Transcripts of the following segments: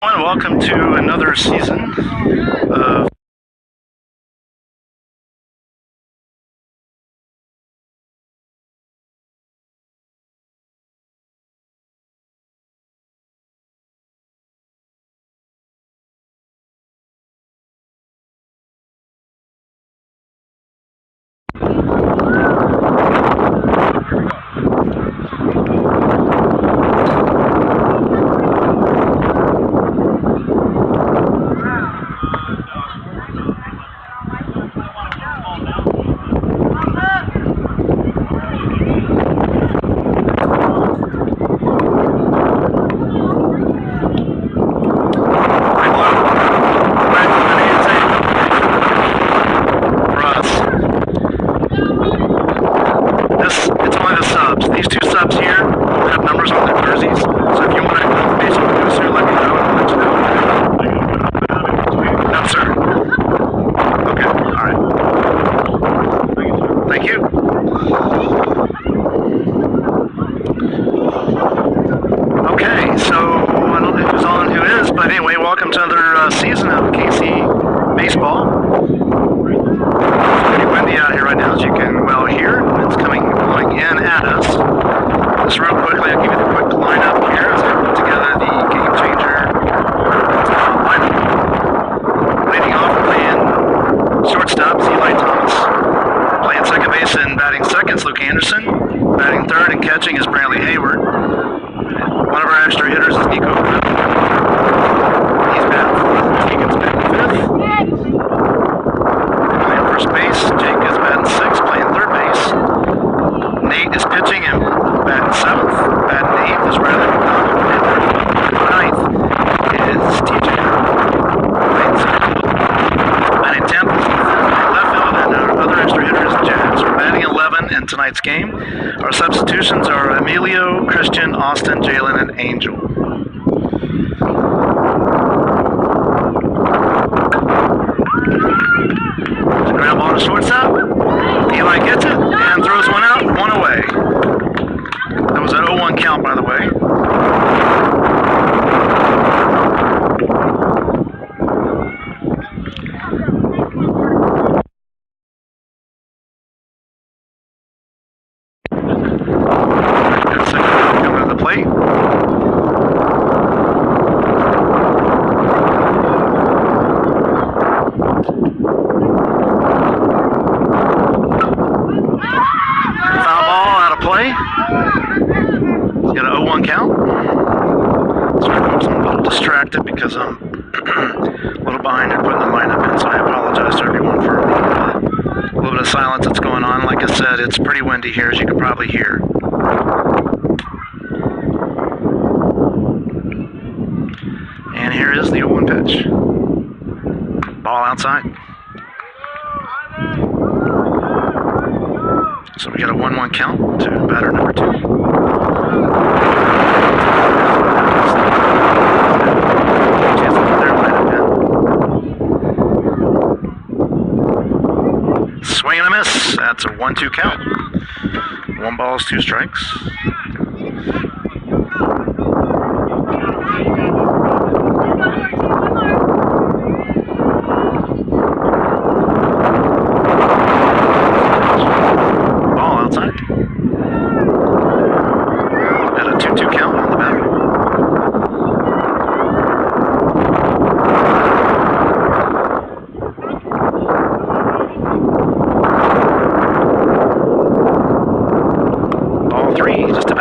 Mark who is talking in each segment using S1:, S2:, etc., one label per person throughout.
S1: Welcome to another season of game. Our substitutions are Emilio, Christian, Austin, Jalen, and Angel. Ground ball to shortstop. Eli gets it and throws one out, one away. That was an 0-1 count, by the way. Because I'm a little behind in putting the lineup in, so I apologize to everyone for a little bit of silence that's going on. Like I said, it's pretty windy here, as you can probably hear. And here is the 0-1 pitch. Ball outside. So we got a 1-1 count to batter number 2. Swing and a miss. That's a 1-2 count. 1 ball, 2 strikes. Ball outside. At a 2-2 count on the batter. Just a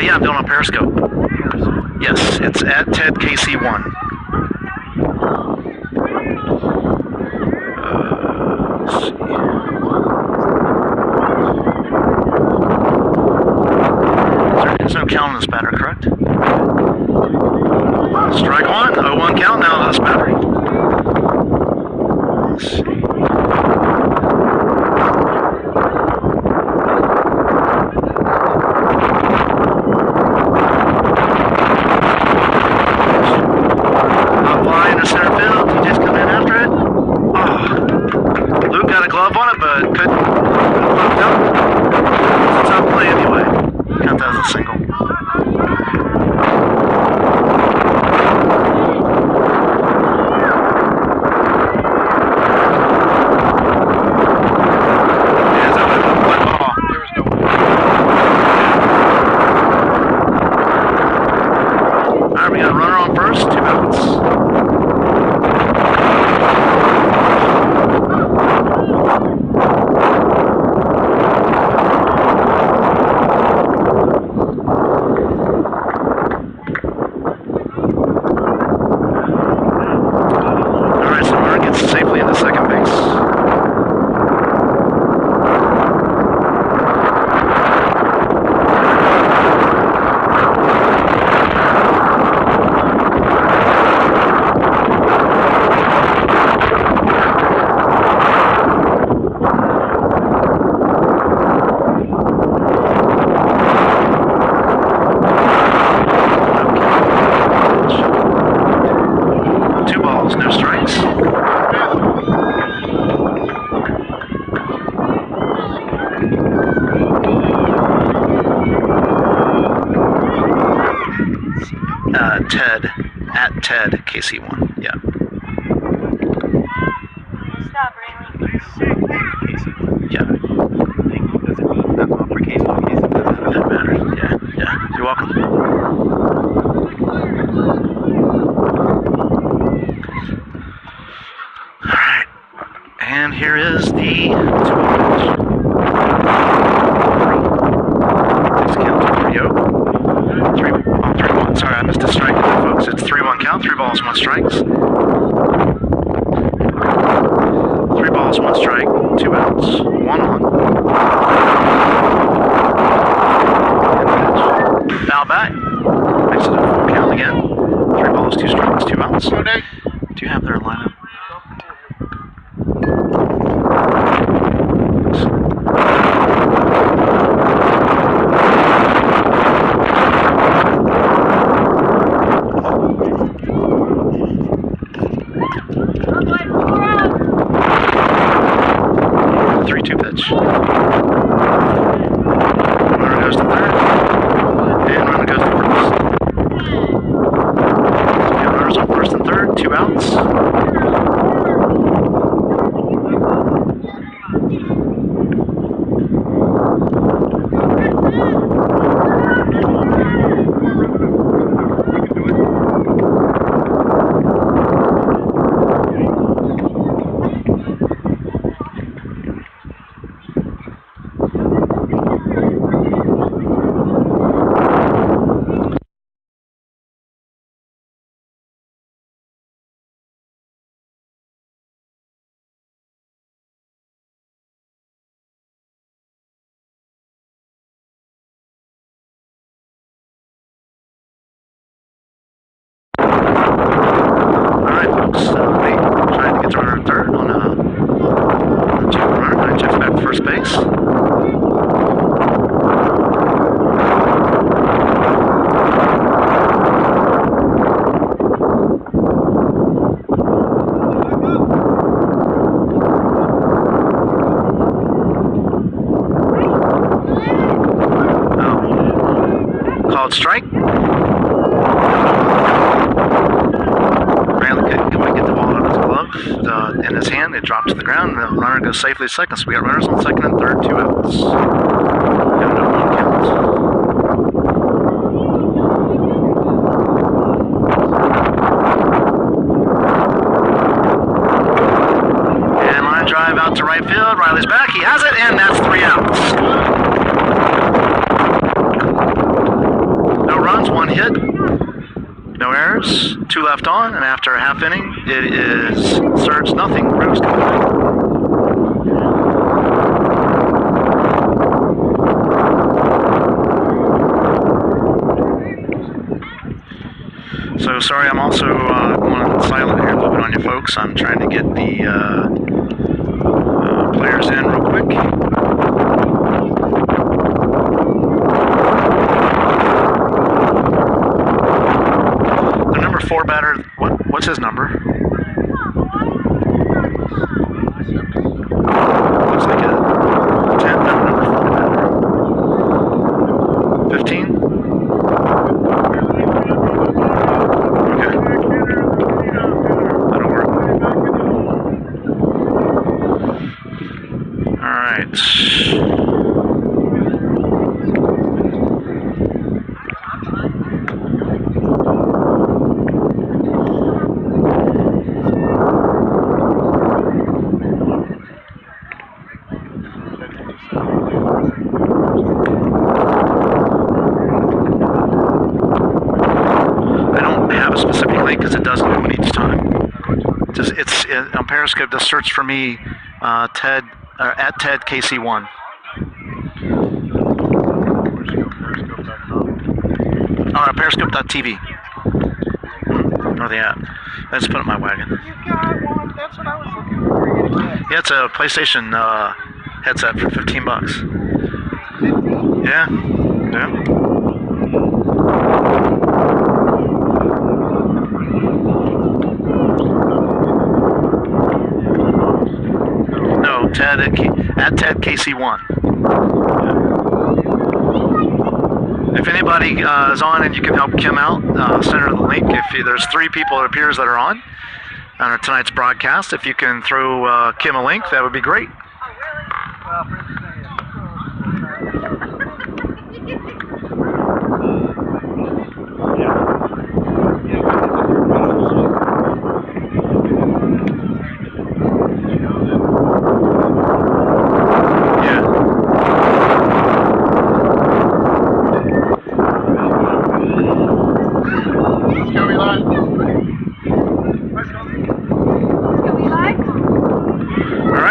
S1: Yeah, I'm doing on Periscope. Yes, it's at Ted KC1. Let's see. There's no count on this batter, correct? Strike one, 0-1 count now to this batter. Let's see. Up fly into center field, DJ's coming in after it. Oh. Luke got a glove on it, but couldn't look up. It's a tough play anyway. Count that as a single. We got a runner on first, 2 outs. All right, so runner gets safely into second base. No strikes. Ted, at Ted KC1. Yeah.
S2: Stop, Rayleigh.
S1: Yeah. Doesn't matter. Yeah. You're welcome. And here is the 2-0 pitch. Next count 3-0. 3-1. Sorry, I missed a strike there, folks. It's 3-1 count, 3 balls, 1 strikes. 3 balls, 1 strike, 2 outs, 1-1. Foul back. Makes it a 4 count again. 3 balls, 2 strikes, 2 outs. Do you have their lineup? Runner goes to third, and runner goes to first. Yeah, runners on first and third, 2 outs. Trying to get to runner third on a check runner. I check back to first base. Oh. Called strike. In his hand, it drops to the ground, and the runner goes safely to second. So we got runners on second and third, 2 outs. And no 1 count. And line drive out to right field. Riley's back. He has it, and that's 3 outs. 2 left on, and after a half inning, it is Surge nothing, Roos coming. So sorry, I'm also going silent here a little bit on you folks. I'm trying to get the players in real quick. The number 4 batter, what's his number? Looks like a 10, number 4 batter. 15? On Periscope, just search for me, Ted, at Ted KC1. Periscope.tv. Or the app. I just put it in my wagon.
S3: You got one. That's what I was looking for.
S1: Yeah, it's a PlayStation headset for $15. Yeah. Yeah. Ted at Ted KC1. If anybody is on and you can help Kim out, send her the link. If there's 3 people, it appears, that are on tonight's broadcast, if you can throw Kim a link, that would be great.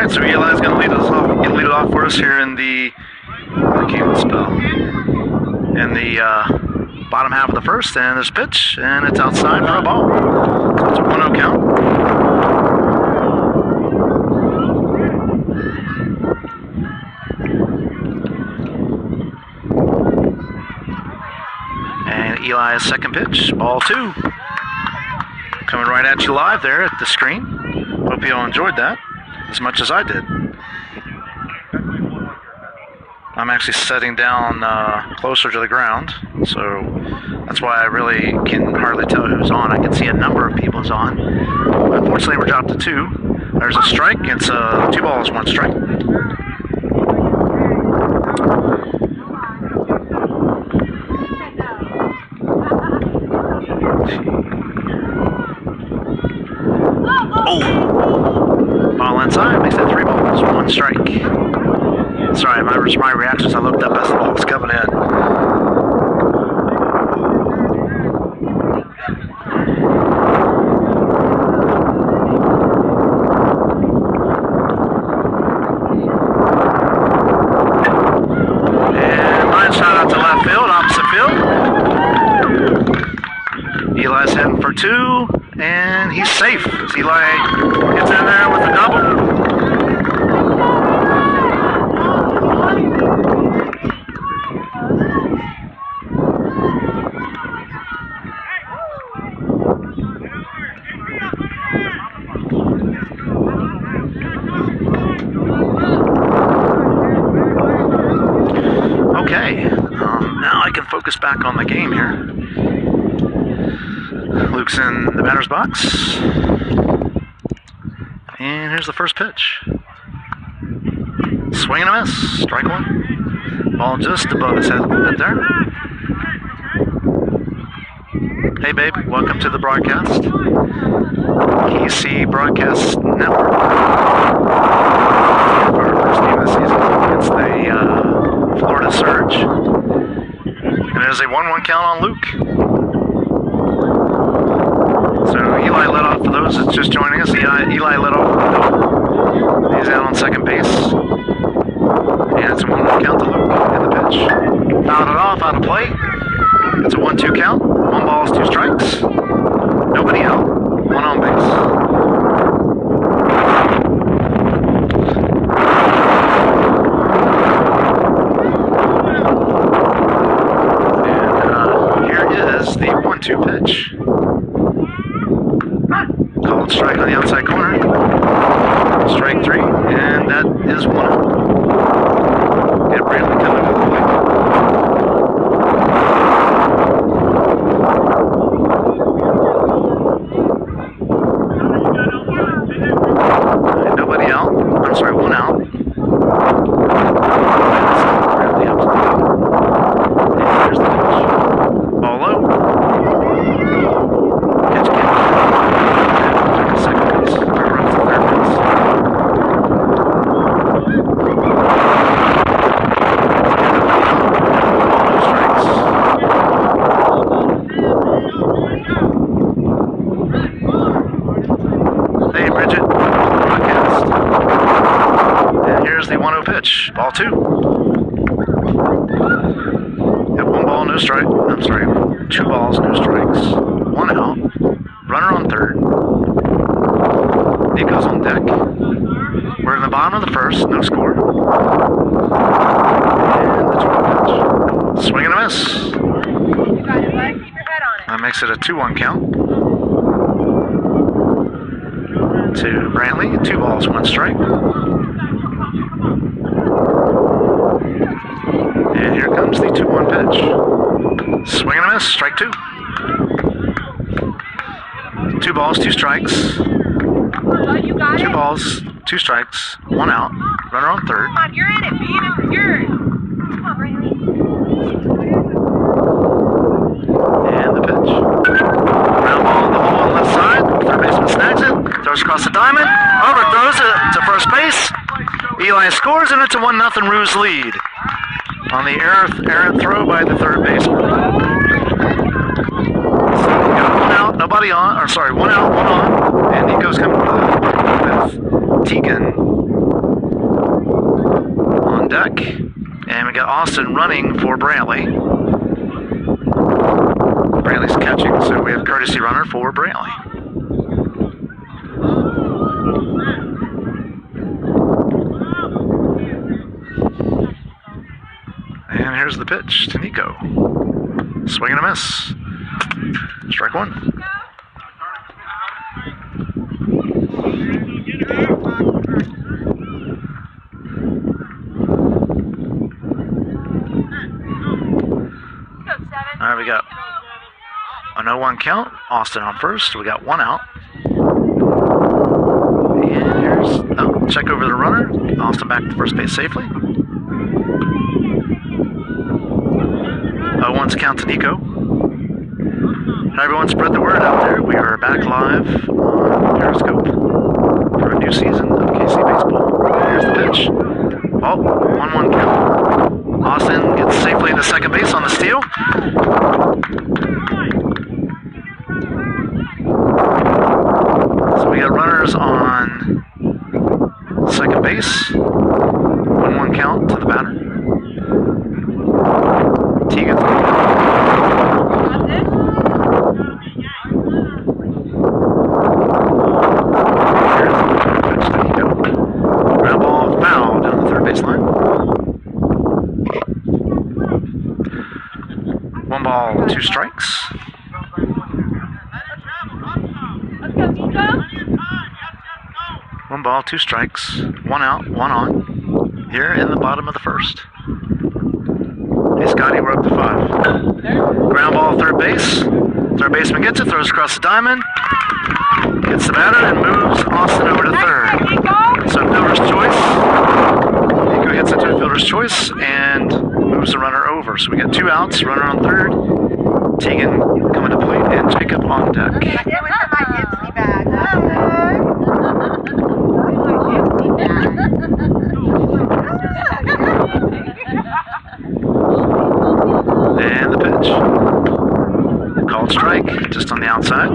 S1: So Eli's going to lead it off for us here in the bottom half of the first, and there's pitch, and it's outside for a ball. So it's a 1-0 count. And Eli's second pitch, ball 2. Coming right at you live there at the screen. Hope you all enjoyed that as much as I did. I'm actually setting down closer to the ground, so that's why I really can hardly tell who's on. I can see a number of people is on. Unfortunately, we're dropped to 2. There's a strike. It's 2 balls, 1 strike. Oh! Ball inside, makes it 3 balls, 1 strike. Sorry, my reactions, I looked up as the ball was coming in. And line shot out to left field, opposite field. Eli's heading for 2, and he's safe as Eli gets in there with a double. Now I can focus back on the game here. Luke's in the batter's box. And here's the first pitch. Swing and a miss. Strike 1. Ball just above his head a little bit there. Hey, babe. Welcome to the broadcast. KC Broadcast Network. Our first game of the season. It's the Florida Surge. And it is a 1-1 count on Luke. Eli led off for those that's just joining us. Eli led off. He's out on second base. And it's a 1-1 count to Luke in the pitch. Fouled it off, out of play. It's a 1-2 count. 1 balls, 2 strikes. Nobody out. 1 on base. The 1-2 pitch. Called strike on the outside corner. Strike 3, and that is 1 out. Get Brantley coming to the plate. And nobody out. I'm sorry, 1 out. Brantley up to the plate. And here's the pitch. Ball low. Pitch. Ball 2. Got 1 ball, no strike. I'm sorry, 2 balls, no strikes. 1 out. Runner on third. Nico's on deck. We're in the bottom of the first, no score. And the 2-1 pitch. Swing and a miss.
S2: You got it, bud. Keep your head on it.
S1: That makes it a 2-1 count. To Brantley, 2 balls, 1 strike. And here comes the 2-1 pitch. Swing and a miss, strike 2. 2 balls, 2 strikes.
S2: You got
S1: 2 balls, 2 strikes, 1 out. Runner on third.
S2: Come on, you're in it, B. This is yours. Come on, Brantley.
S1: And the pitch. Ground ball in the hole on the left side. Third baseman snags it. Throws across the diamond. Overthrows it to first base. Eli scores, and it's a 1-0 Roos lead on the errant throw by the third baseman. So we got 1 out, nobody on, or sorry, 1 out, 1 on, and Nico's coming with Tegan on deck, and we got Austin running for Brantley. Brantley's catching, so we have courtesy runner for Brantley. And here's the pitch to Nico. Swing and a miss. Strike 1. All right, we got a 0-1 count. Austin on first. We got 1 out. And here's, check over the runner. Austin back to first base safely. 0-1's count to Nico. Everyone spread the word out there. We are back live on Periscope for a new season of KC Baseball. Here's the pitch. Oh, 1-1 count. Austin gets safely into second base on the steal. So we got runners on second base. 1-1 count to the batter. Tegan. Ground ball foul down the third baseline. 1 ball, 2 strikes.
S2: Let's go, Nico.
S1: 1 ball, 2 strikes. 1 out, 1 on. Here in the bottom of the first. Hey, Scotty, we're up to 5. Ground ball, third base. Third baseman gets it, throws across the diamond. Gets the batter and moves Austin over to third. So fielder's choice. Nico hits it to a fielder's choice and moves the runner over. So we got 2 outs, runner on third. Tegan coming to plate and Jacob on deck.
S2: Okay, it was in my Ipsy bag.
S1: And the pitch. Called strike, just on the outside.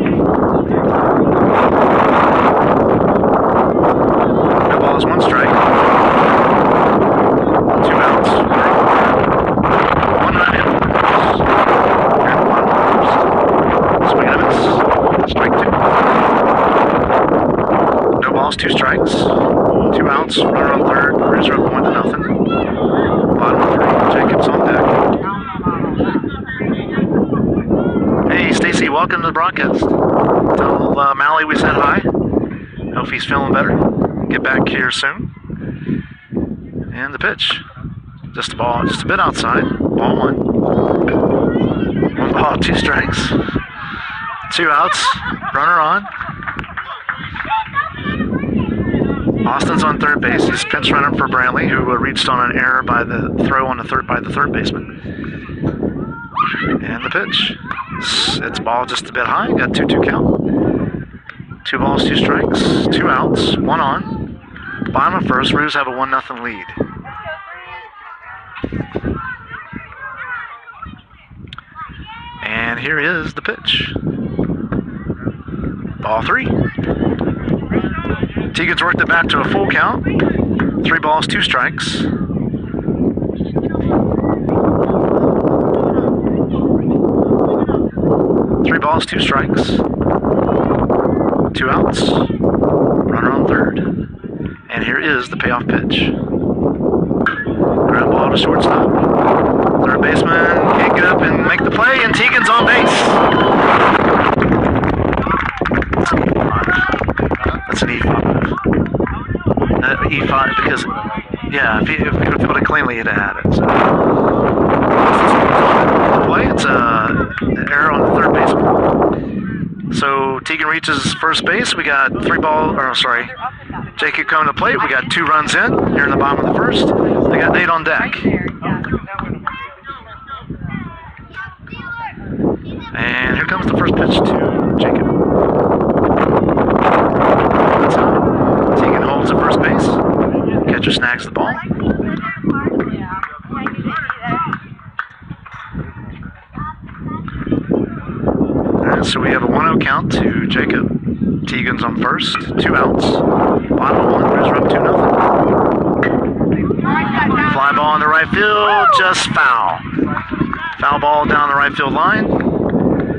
S1: balls, 2 strikes, 2 outs, runner on third, Roos are up 1-0. Bottom of 3, Jacobs on deck. Hey, Stacy, welcome to the broadcast. Tell Mally we said hi. Hope he's feeling better. Get back here soon. And the pitch. Just a ball, just a bit outside. Ball 1. 1 ball, 2 strikes. 2 outs. Runner on. Austin's on third base. He's pinch running for Brantley, who reached on an error by the throw on the third baseman. And the pitch. It's ball just a bit high. Got 2-2 count. 2 balls, 2 strikes, 2 outs, 1 on. Bottom of first, Roos have a 1-0 lead. And here is the pitch. Ball 3. Tegan's worked it back to a full count. 3 balls, 2 strikes. 3 balls, 2 strikes. 2 outs. Runner on third. And here is the payoff pitch. Ground ball to shortstop. Third baseman can't get up and make the play, and Tegan's on base. That's an E5. E5 because, yeah, if he put it cleanly, he'd have had it. So. The play, it's an error on the third baseman. So Tegan reaches first base. We got Jacob coming to plate. We got 2 runs in here in the bottom of the first. They got Nate on deck. And here comes the first pitch to Jacob. Tegan holds at first base. Catcher snags the ball. So we have a 1-0 count to Jacob. Tegan's on first, 2 outs. Bottom of 1, Roos are up 2-0. Fly ball in the right field, just foul. Foul ball down the right field line.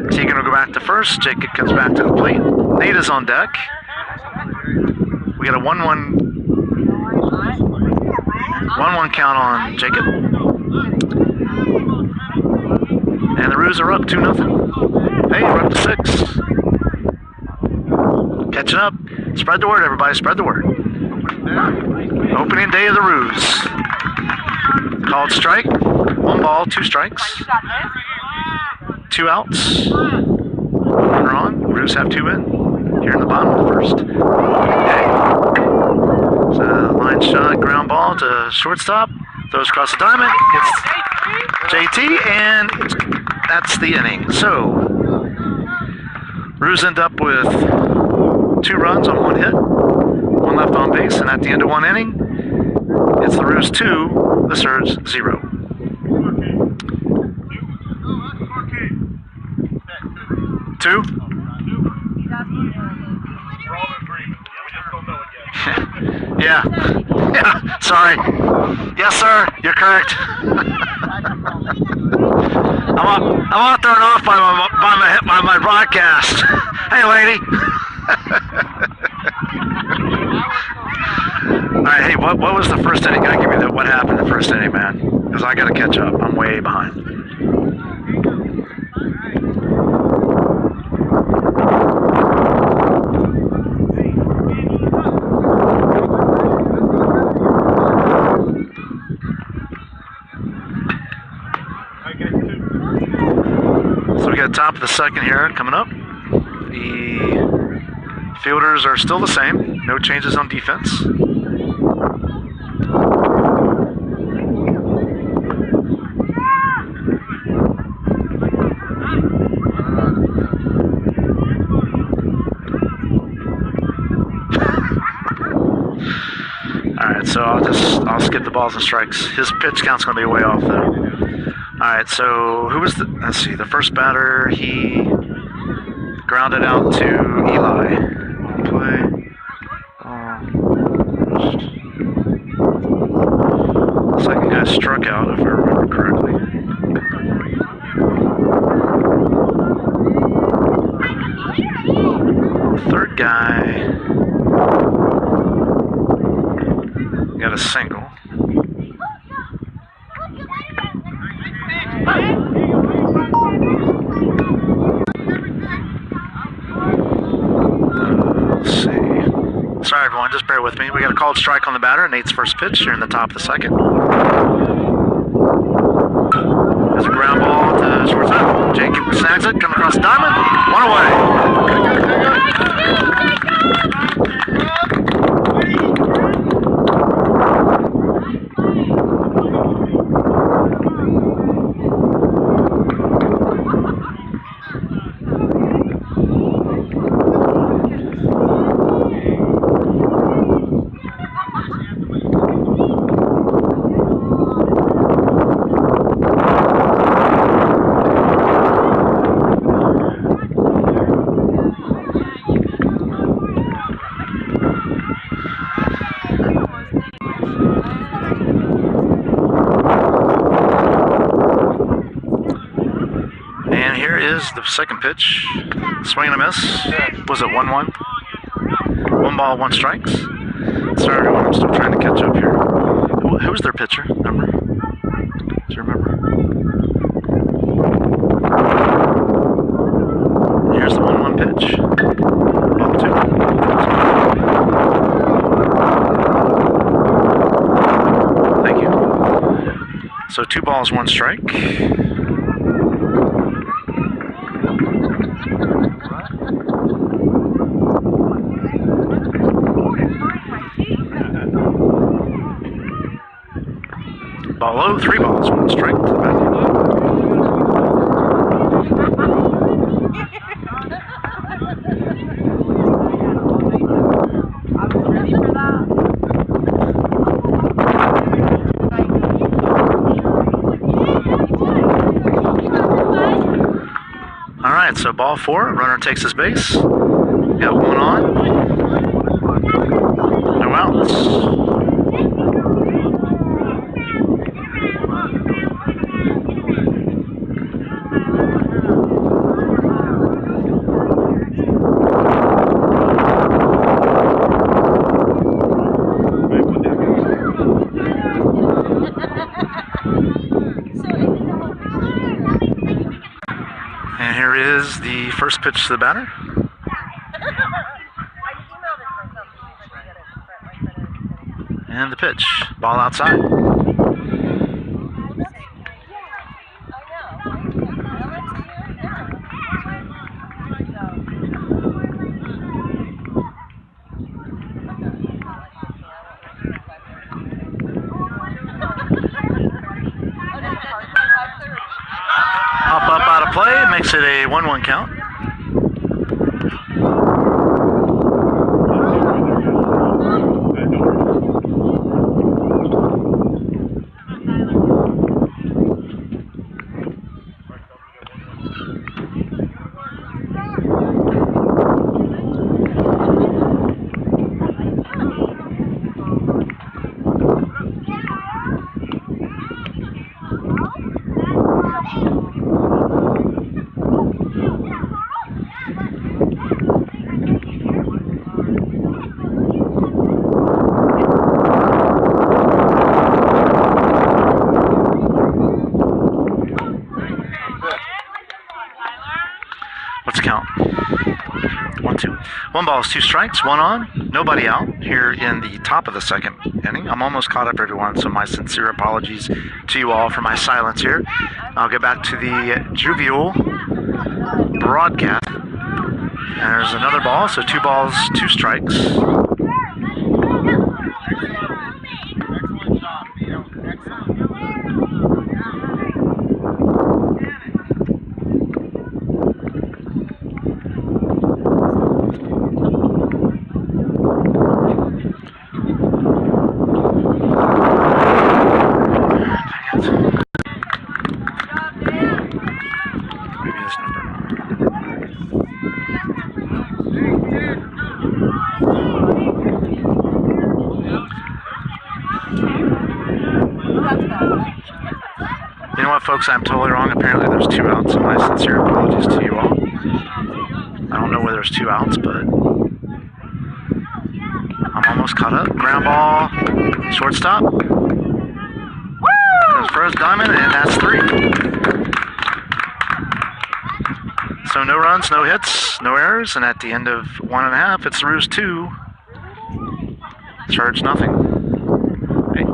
S1: Tegan will go back to first. Jacob comes back to the plate. Nate is on deck. We got a 1-1 count on Jacob. And the Roos are up 2-0. Hey, we're up to 6. Catching up. Spread the word, everybody. Spread the word. Opening day of the Roos. Called strike. 1 ball, 2 strikes. 2 outs. Runner on. Roos have 2 in. Here in the bottom of the first. Okay. So line shot, ground ball to shortstop. Throws across the diamond. It's JT, and that's the inning. So Roos end up with 2 runs on 1 hit, 1 left on base, and at the end of 1 inning, it's the Roos 2, the Surge 0. Two? Yeah. Yeah, sorry. Yes, sir, you're correct. I'm all thrown off by my broadcast. Hey, lady. All right, hey, what was the first inning? Gotta give me what happened in the first inning, man, because I gotta catch up. I'm way behind. So we got top of the second here coming up. The fielders are still the same. No changes on defense. Alright, so I'll skip the balls and strikes. His pitch count's gonna be way off though. Alright, so who was let's see, the first batter, he grounded out to Eli. Play. Second guy struck out, if I remember correctly. Third guy a single. Let's see. Sorry, everyone. Just bear with me. We got a called strike on the batter. Nate's first pitch here in the top of the second. There's a ground ball to shortstop. Jake snags it. Coming across the diamond. One away. The second pitch, swing and a miss. Was it 1-1? 1 ball, 1 strikes. Sorry, everyone, I'm still trying to catch up here. Who was their pitcher? Number? Do you remember? Here's the 1-1 pitch. Ball 2. Thank you. So 2 balls, 1 strike. Ball low, 3 balls, 1 strike to the batter. All right, so ball 4, runner takes his base. Got 1 on. No outs. And here is the first pitch to the batter. And the pitch. Ball outside. Hop up out of play, makes it a 1-1 count. Let's count. 1, 2. 1 ball is 2 strikes, 1 on, nobody out here in the top of the second inning. I'm almost caught up, everyone, so my sincere apologies to you all for my silence here. I'll get back to the jovial broadcast. And there's another ball, so 2 balls, 2 strikes. You know what, folks? I'm totally wrong. Apparently there's 2 outs, so my sincere apologies to you all. I don't know where there's 2 outs, but I'm almost almost caught up. Ground ball, shortstop. Goes first diamond, and that's 3. So no runs, no hits, no errors, and at the end of 1.5, it's Roos 2. Charge nothing. Hey.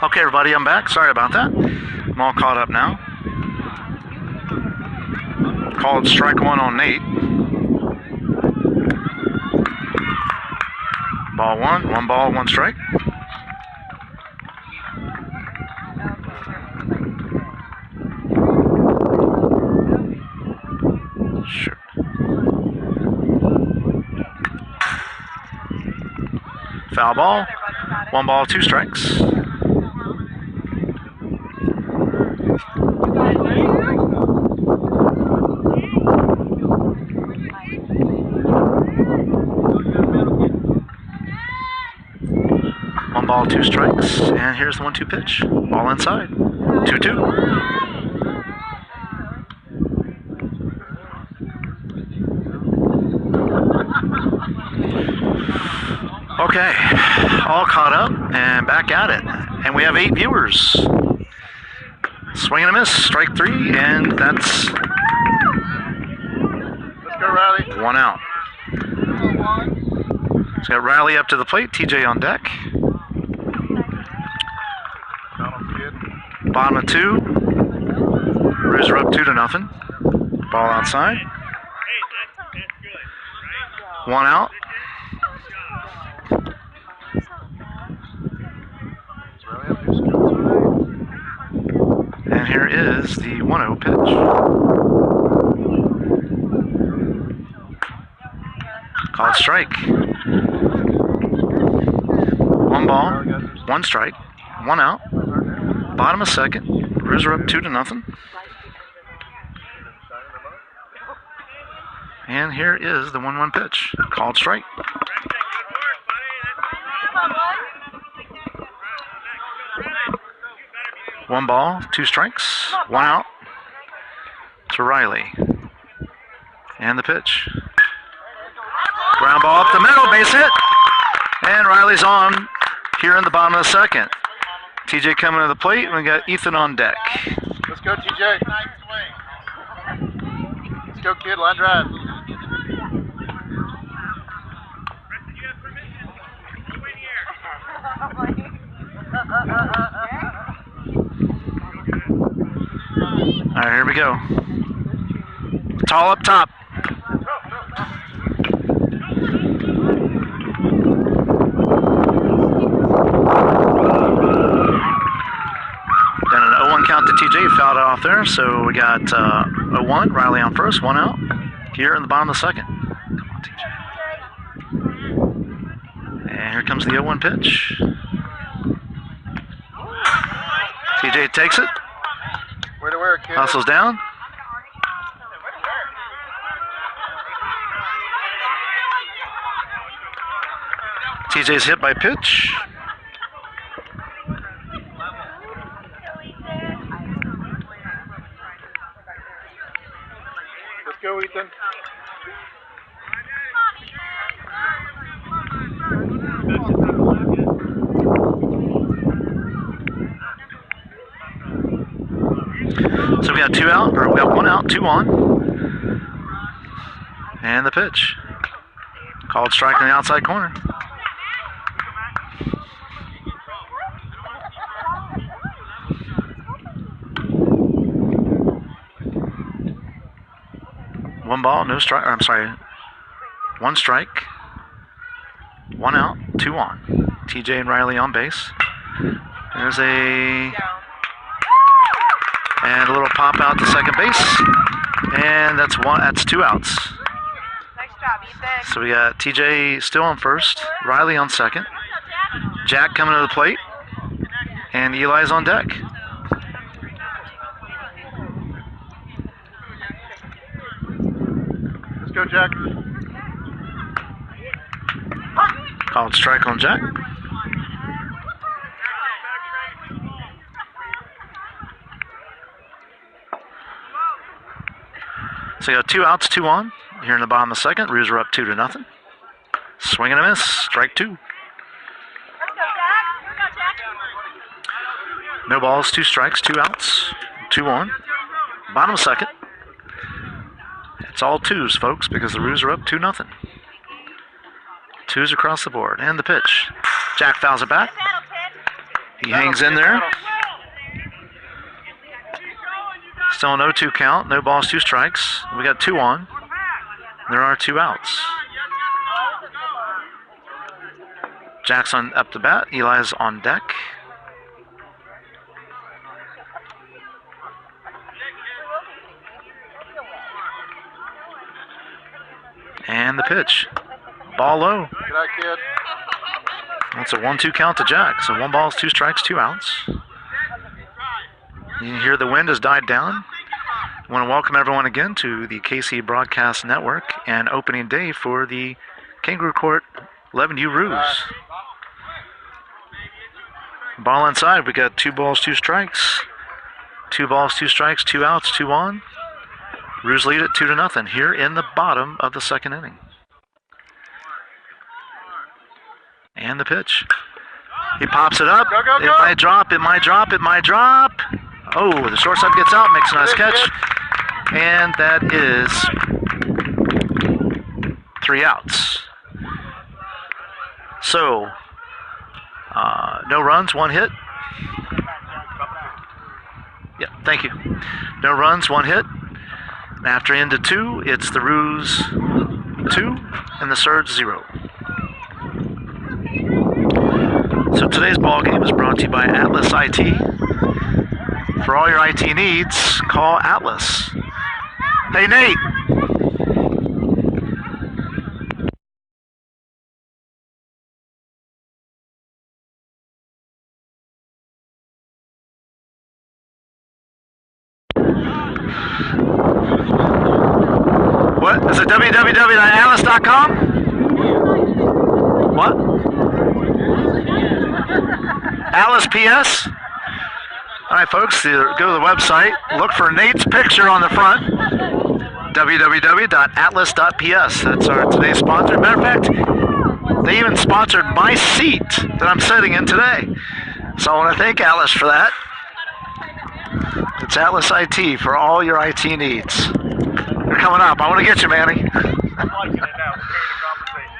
S1: Okay, everybody, I'm back. Sorry about that. I'm all caught up now. Called strike 1 on Nate. Ball 1, 1 ball, 1 strike. Sure. Foul ball. 1 ball, 2 strikes. Ball, 2 strikes, and here's the 1-2 pitch. Ball inside. 2-2. Okay, all caught up and back at it. And we have 8 viewers. Swing and a miss, strike 3, and that's
S3: Let's go, Riley.
S1: 1 out. So got Riley up to the plate, TJ on deck. Bottom of 2. Roos are up 2-0. Ball outside. 1 out. And here is the 1-0 pitch. Called strike. 1 ball, 1 strike, 1 out. Bottom of 2nd. Roos are up 2-0. And here is the 1-1 pitch. Called strike. One ball, 2 strikes, 1 out to Riley. And the pitch. Ground ball up the middle, base hit. And Riley's on here in the bottom of the 2nd. TJ coming to the plate, and we got Ethan on deck.
S3: Let's go, TJ. Let's go, kid. Line drive.
S1: All right, here we go. Tall up top. Got an 0-1 count to TJ, fouled off there, so we got 0-1, Riley on first, 1 out, here in the bottom of the second. Come on, TJ. And here comes the 0-1 pitch. TJ takes it,
S3: Where to where, kid?
S1: hustles down. TJ's hit by pitch.
S3: Let's go, Ethan.
S1: So we got 2 out, or we got 1 out, 2 on. And the pitch. Called strike in the outside corner. One ball, no strike. I'm sorry. 1 strike. 1 out, 2 on. TJ and Riley on base. There's a and a little pop out to second base, and that's 2 outs.
S2: Nice job, Ethan.
S1: So we got TJ still on first, Riley on second, Jack coming to the plate, and Eli's on deck.
S3: Let's go, Jack.
S1: Called strike on Jack. So you got 2 outs, 2 on. Here in the bottom of the second, Roos are up 2-0. Swing and a miss, strike 2.
S2: Let's go, Jack. Here we go, Jack.
S1: No balls, 2 strikes, 2 outs, 2 on. Bottom of second. It's all 2s, folks, because the Roos are up 2-0. 2s across the board. And the pitch. Jack fouls it back. He hangs in there. Still an 0-2 count. No balls, 2 strikes. We got 2 on. There are 2 outs. Jack's up to bat. Eli's on deck. And the pitch. Ball low.
S3: Good eye, kid.
S1: That's a 1-2 count to Jack. So 1 balls, 2 strikes, 2 outs. You can hear the wind has died down. I want to welcome everyone again to the KC Broadcast Network and opening day for the Kangaroo Court 11U Roos. Ball inside. We got 2 balls, 2 strikes. 2 balls, 2 strikes, 2 outs, 2 on. Roos lead it 2-0 here in the bottom of the second inning. And the pitch. He pops it up.
S3: Go, go,
S1: It
S3: go.
S1: might drop. It might drop. It might drop. Oh, the shortstop gets out, makes a nice catch. And that is 3 outs. So, no runs, 1 hit. Yeah, thank you. No runs, 1 hit. And after into 2, it's the Roos 2 and the Surge 0. So today's ball game is brought to you by Atlas IT. For all your IT needs, call Atlas. Hey, Nate. What? Is it www.atlas.com? What? Atlas PS? All right, folks, go to the website. Look for Nate's picture on the front. www.atlas.ps. That's our today's sponsor. Matter of fact, they even sponsored my seat that I'm sitting in today. So I want to thank Atlas for that. It's Atlas IT for all your IT needs. You're coming up. I want to get you, Manny.
S3: I'm liking it now. We're going to compensate.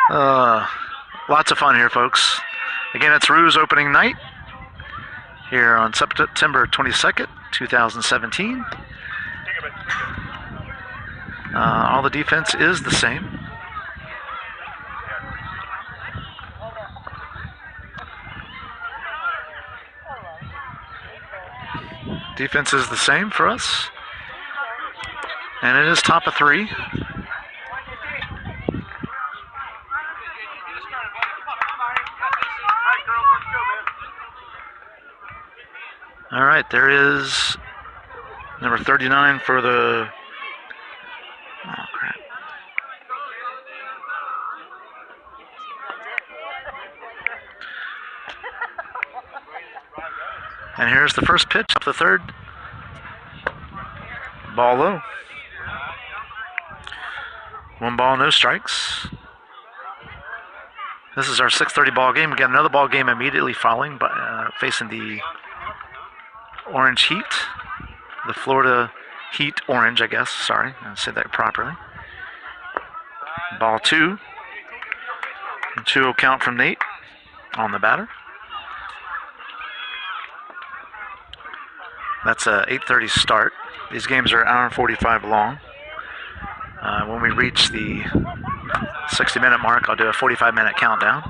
S1: Lots of fun here, folks. Again, it's Roos opening night here on September 22nd, 2017. All the defense is the same. Defense is the same for us. And it is top of 3. All right, there is number 39 for the... Oh, crap. And here's the first pitch up the third. Ball low. 1 ball, no strikes. This is our 6:30 ball game. We got another ball game immediately following, facing the Orange Heat. The Florida Heat Orange, I guess. Sorry, I said that properly. Ball 2. 2-0 count from Nate on the batter. That's a 8:30 start. These games are an hour and 45 long. When we reach the 60-minute mark, I'll do a 45-minute countdown.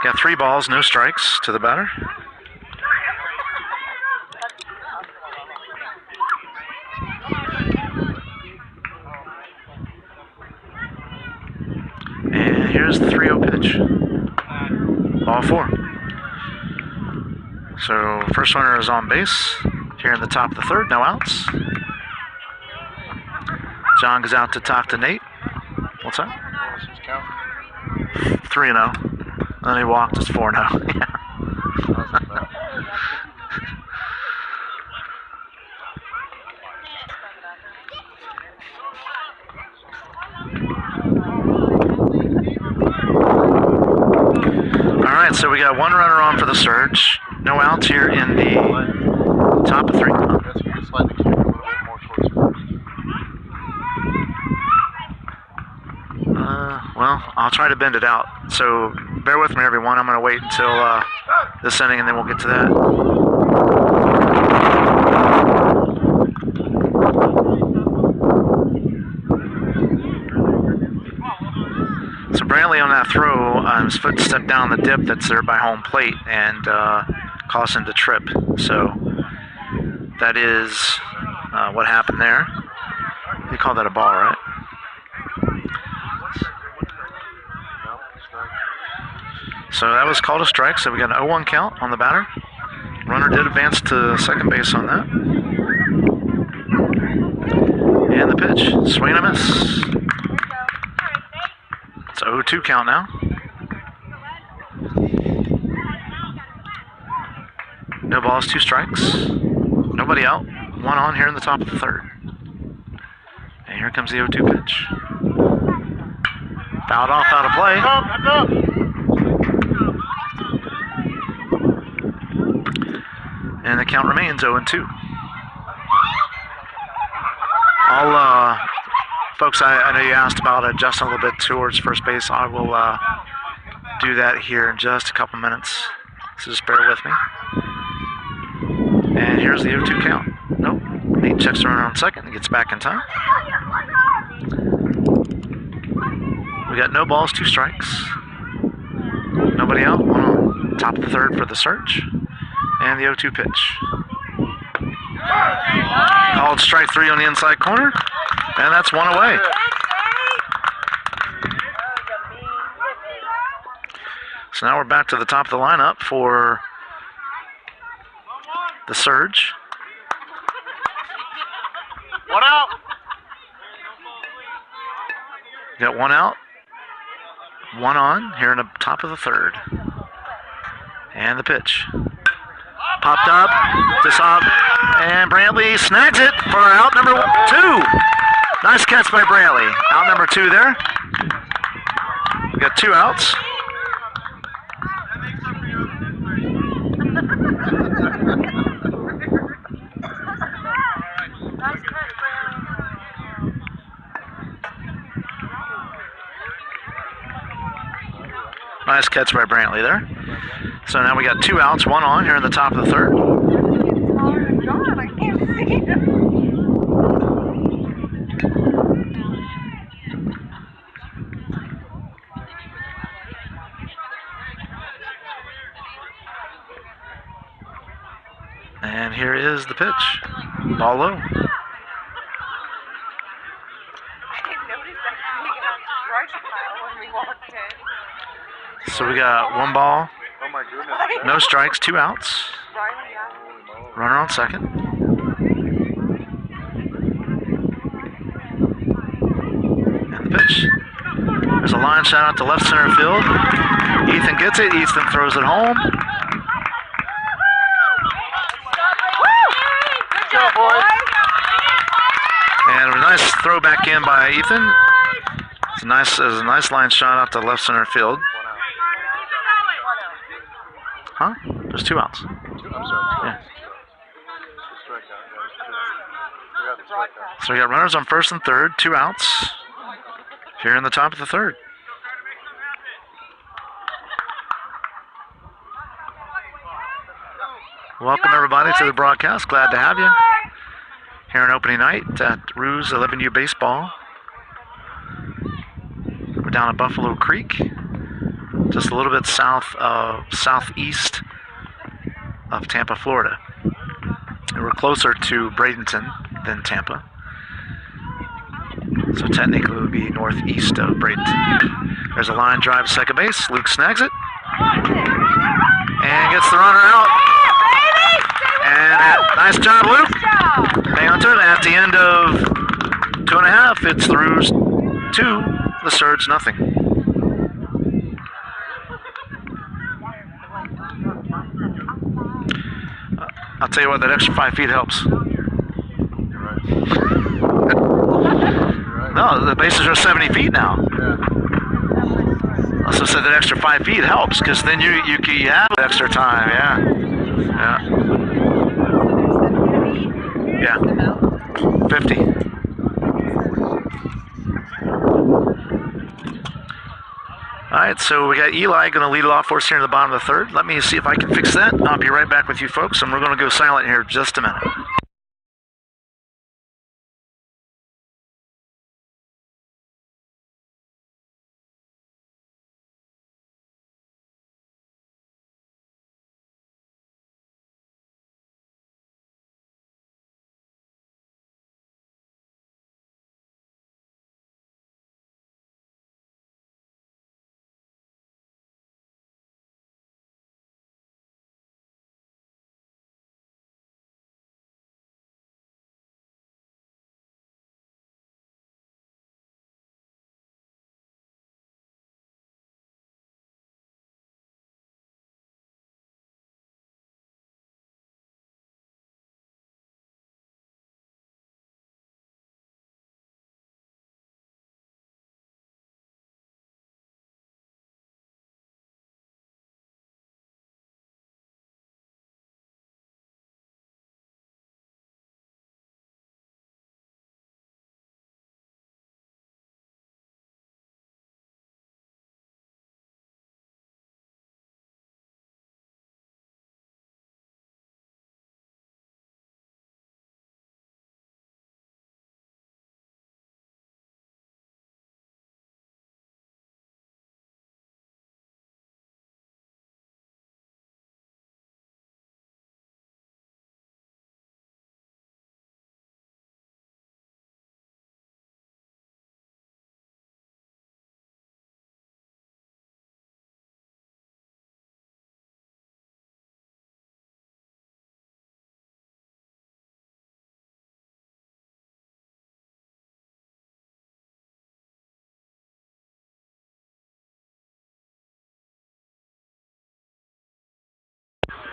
S1: Got 3 balls, no strikes to the batter. And here's the 3-0 pitch. Ball 4. So first runner is on base. Here in the top of the third, no outs. John goes out to talk to Nate. What's that? 3-0. Then he walked. It's 4-0. All right, so we got 1 runner on for the Surge. No outs here in the top of 3. Well, I'll try to bend it out. So bear with me, everyone. I'm going to wait until this inning, and then we'll get to that. So Brantley on that throw, his foot stepped down the dip that's there by home plate and caused him to trip. So that is what happened there. You call that a ball, right? So that was called a strike, so we got an 0-1 count on the batter. Runner did advance to second base on that. And the pitch, swing and a miss. It's 0-2 count now. No balls, 2 strikes. Nobody out. 1 on here in the top of the third. And here comes the 0-2 pitch. Fouled off out of play. And the count remains 0-2. Folks, I know you asked about adjusting a little bit towards first base. I will do that here in just a couple minutes. So just bear with me. And here's the 0-2 count. Nope. Nate checks the runner on second and gets back in time. We got no balls, 2 strikes. Nobody out. 1 on top of the third for the Surge. And the 0-2 pitch. Called strike 3 on the inside corner. And that's 1 away. So now we're back to the top of the lineup for the Surge.
S3: 1 out.
S1: Got 1 out. 1 on here in the top of the third. And the pitch. Popped up, just up, and Brantley snags it for out number 2. Nice catch by Brantley. Out number 2 there. We got 2 outs. nice catch by Brantley there. So now we got 2 outs, 1 on here in the top of the third.
S2: God, I can't see him.
S1: And here is the pitch. Ball low.
S2: I didn't notice that being on the strike pile when we walked in.
S1: So we got 1 ball,
S3: Oh my goodness.
S1: no strikes, 2 outs.
S2: Riley, yeah.
S1: Runner on second. And the pitch. There's a line shot out to left center field. Ethan gets it. Ethan throws it home.
S2: Good job, boys.
S1: And a nice throw back in by Ethan. It's a nice line shot out to left center field. Huh? There's 2 outs.
S3: I'm sorry.
S1: Yeah.
S3: Strikeout. We got the strikeout.
S1: So we got runners on first and third, 2 outs. Here in the top of the third. Welcome everybody to the broadcast. Glad to have you here on opening night at Roos 11U Baseball. We're down at Buffalo Creek, just a little bit southeast of Tampa, Florida. And we're closer to Bradenton than Tampa. So technically it would be northeast of Bradenton. There's a line drive to second base. Luke snags it. And gets the runner out. And nice job, Luke. Hang on to it. At the end of 2.5, it's the Roos 2, the Surge nothing. I'll tell you what, that extra 5 feet helps.
S3: You're right.
S1: No, the bases are 70 feet now.
S3: Yeah.
S1: So I said that extra 5 feet helps, because then you have extra time, yeah. Yeah. 50. All right, so we got Eli going to lead it off for us here in the bottom of the third. Let me see if I can fix that. I'll be right back with you folks, and we're going to go silent here in just a minute.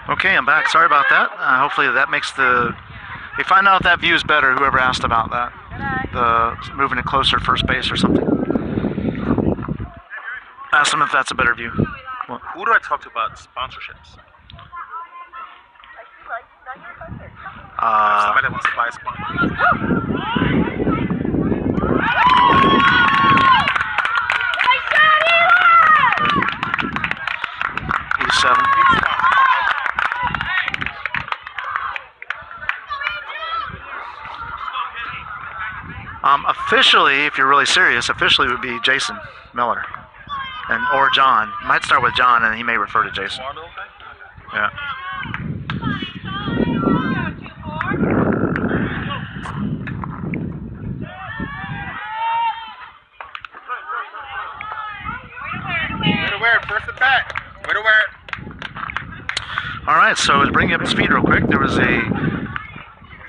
S1: Okay, I'm back. Sorry about that. Hopefully that makes the... We find out if that view is better, whoever asked about that. The moving it closer to first base or something. Ask them if that's a better view. What?
S4: Who do I talk to about sponsorships? Somebody wants to buy a sponsor.
S1: Officially, if you're really serious, officially would be Jason Miller, or John. Might start with John, and he may refer to Jason. Yeah.
S3: Way to wear it, first and back. Way to wear it.
S1: All right, so to bring you up to speed real quick, there was a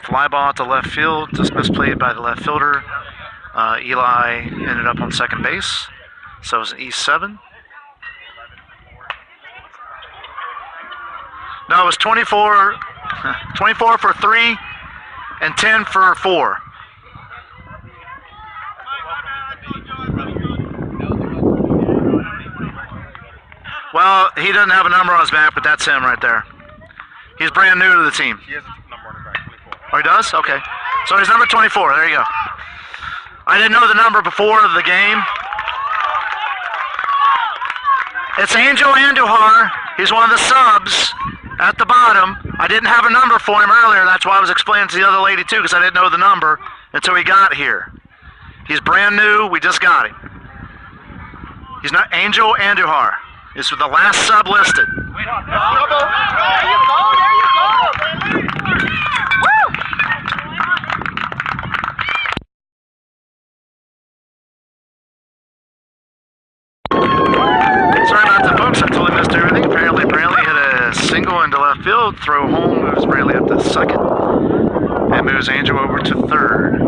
S1: fly ball at the left field, just misplayed by the left fielder. Eli ended up on second base, so it was an E7. No, it was 24 for 3 and 10 for 4. Well, he doesn't have a number on his back, but that's him right there. He's brand new to the team.
S3: He has a number on his back, 24.
S1: Oh, he does? Okay. So he's number 24. There you go. I didn't know the number before the game. It's Angel Andujar. He's one of the subs at the bottom. I didn't have a number for him earlier. That's why I was explaining to the other lady, too, because I didn't know the number until he got here. He's brand new. We just got him. He's not Angel Andujar. He's the last sub listed.
S2: There you go.
S1: Sorry about that, folks. I totally missed everything. Apparently hit a single into left field. Throw home, moves Brantley up to second. And moves Angel over to third.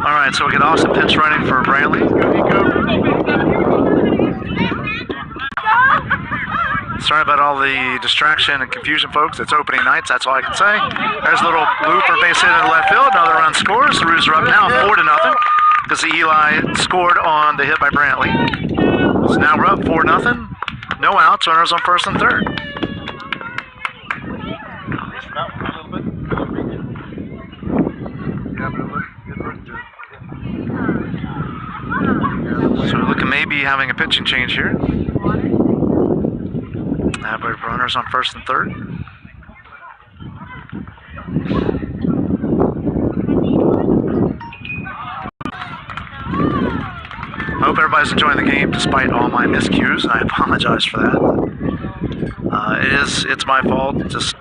S1: All right, so we get Austin pinch running for Brantley. Sorry about all the distraction and confusion, folks. It's opening nights, that's all I can say. There's a little looper base hit into left field. Another run scores. The Roos are up now 4-0 because Eli scored on the hit by Brantley. So now we're up 4-0. No outs, runners on first and third. So we're looking maybe having a pitching change here. Have our runners on first and third. I hope everybody's enjoying the game despite all my miscues, and I apologize for that. It's my fault. Just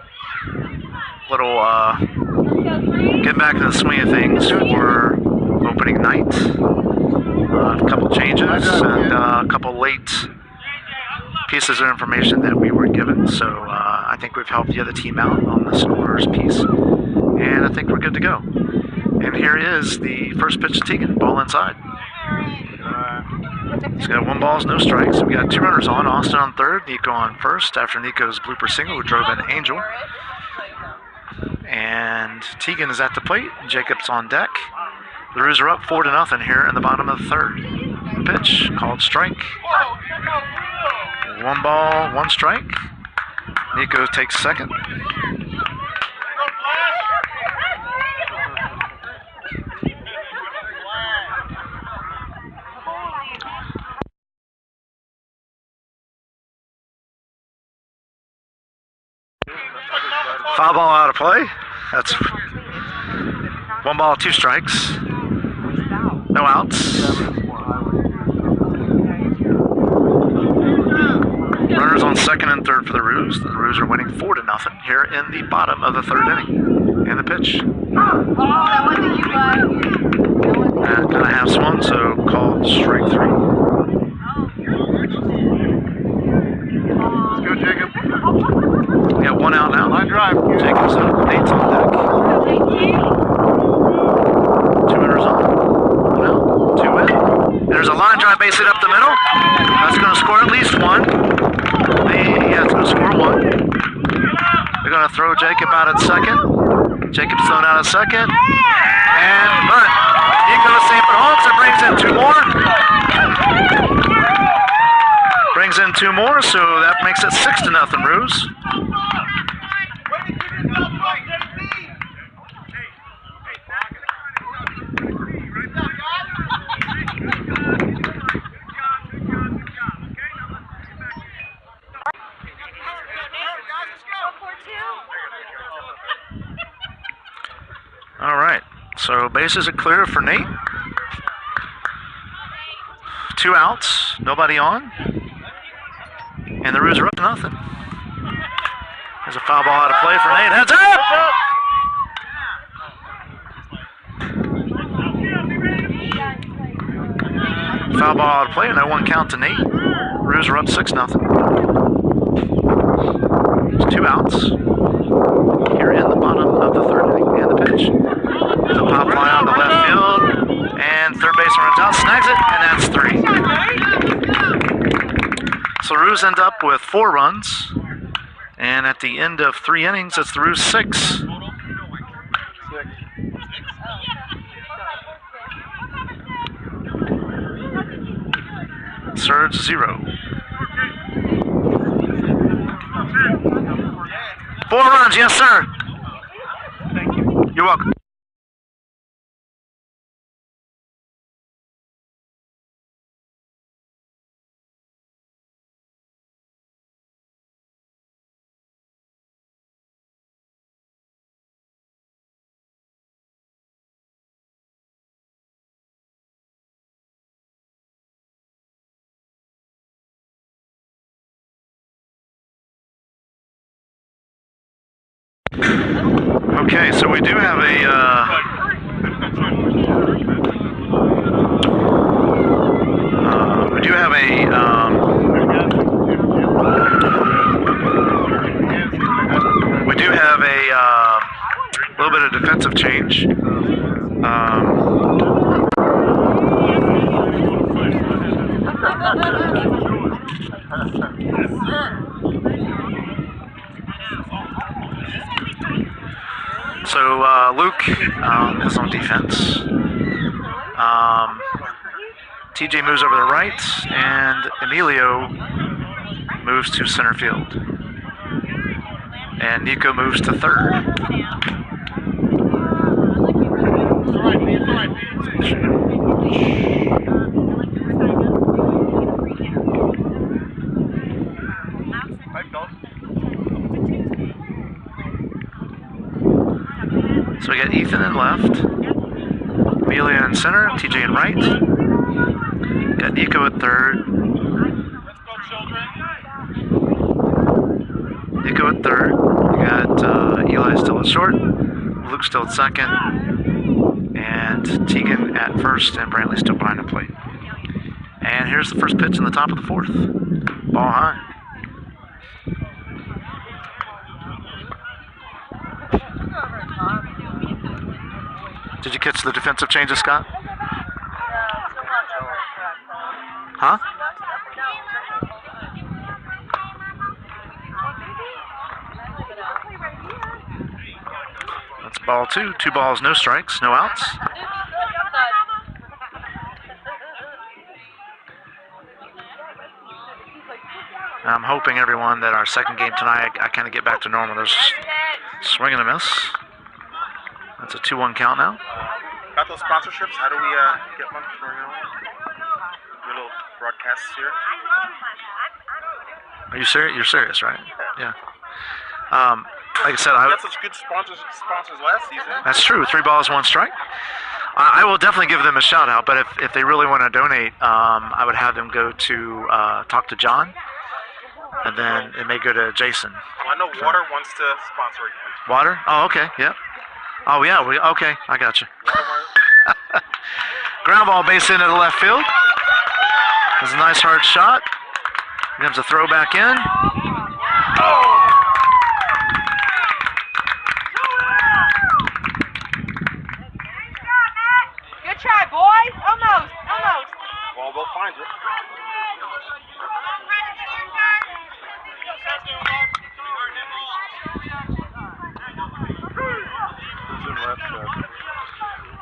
S1: little getting back into the swing of things for opening night. A couple changes and a couple late pieces of information that we were given. So I think we've helped the other team out on the scorers piece, and I think we're good to go. And here is the first pitch to Tegan. Ball inside. He's got 1 ball, no strikes. We got 2 runners on. Austin on third, Nico on first after Nico's blooper single, who drove in Angel. And Tegan is at the plate. Jacob's on deck. The Roos are up 4-0 here in the bottom of the third. Pitch called strike. 1 ball, 1 strike. Nico takes second. Foul ball out of play. That's 1 ball, 2 strikes. No outs. Runners on second and third for the Roos. The Roos are winning 4-0 here in the bottom of the third inning. And the pitch. And kind of half swung, so called strike 3.
S3: Let's go, Jacob.
S1: We got 1 out now.
S3: Line drive.
S1: Jacob's up. Nate's on deck. 2 runners on. 1 out. 2 in. There's a line drive base hit up the middle. That's going to score at least 1. Yeah, it's going to score 1. They're going to throw Jacob out at second. Jacob's thrown out at second. But you Nico safe at home, so brings in two more. Brings in two more, so that makes it 6-0 Roos. All right, so bases are clear for Nate. 2 outs, nobody on. And the Roos are up to nothing. There's a foul ball out of play for Nate. Heads up! Foul ball out of play, no one count to Nate. Roos are up 6-0. There's 2 outs. Here in the bottom of the third inning. And the pitch. There's a pop fly on the left field. And third baseman runs out, snags it, and that's 3. So the Roos end up with 4 runs. And at the end of 3 innings, it's the Roos 6. Surge 0. 4 runs, yes sir. Thank you. You're welcome. Okay, so we do have a little bit of defensive change. So Luke is on defense. TJ moves over to the right, and Emilio moves to center field. And Nico moves to third. So we got Ethan in left, Emilio in center, TJ in right. Got Nico at third. Nico at third. We got Eli still at short, Luke still at second, and Tegan at first, and Brantley still behind the plate. And here's the first pitch in the top of the 4th. Ball high. Did you catch the defensive changes, Scott? Huh? That's ball 2. 2 balls, no strikes, no outs. I'm hoping, everyone, that our second game tonight, I kind of get back to normal. There's swing and a miss. That's a 2-1 count now.
S3: Got those sponsorships? How do we get one for your little broadcasts here?
S1: Are you serious? You're serious, right? Yeah. Like I said,
S3: we had such good sponsors last season.
S1: That's true. 3 balls, 1 strike. I will definitely give them a shout out, but if they really want to donate, I would have them go to talk to John, and then it may go to Jason.
S3: Well, I know Water wants to sponsor again.
S1: Water? Oh, okay. Yep. Oh, yeah. Okay. I got you. Ground ball base into the left field. There's a nice hard shot. Comes a throw back in.
S2: Good try, boy. Almost.
S3: Well, we'll find it.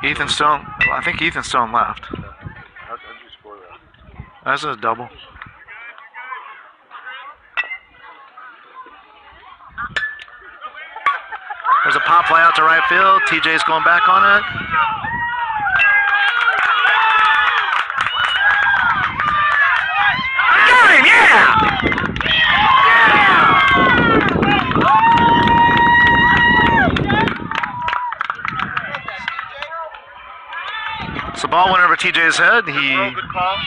S1: Ethan's still. I think Ethan's still on left.
S3: How did you score that?
S1: That's a double. There's a pop fly out to right field. TJ's going back on it. Got him, yeah! So the ball went over TJ's head. He
S3: Good call.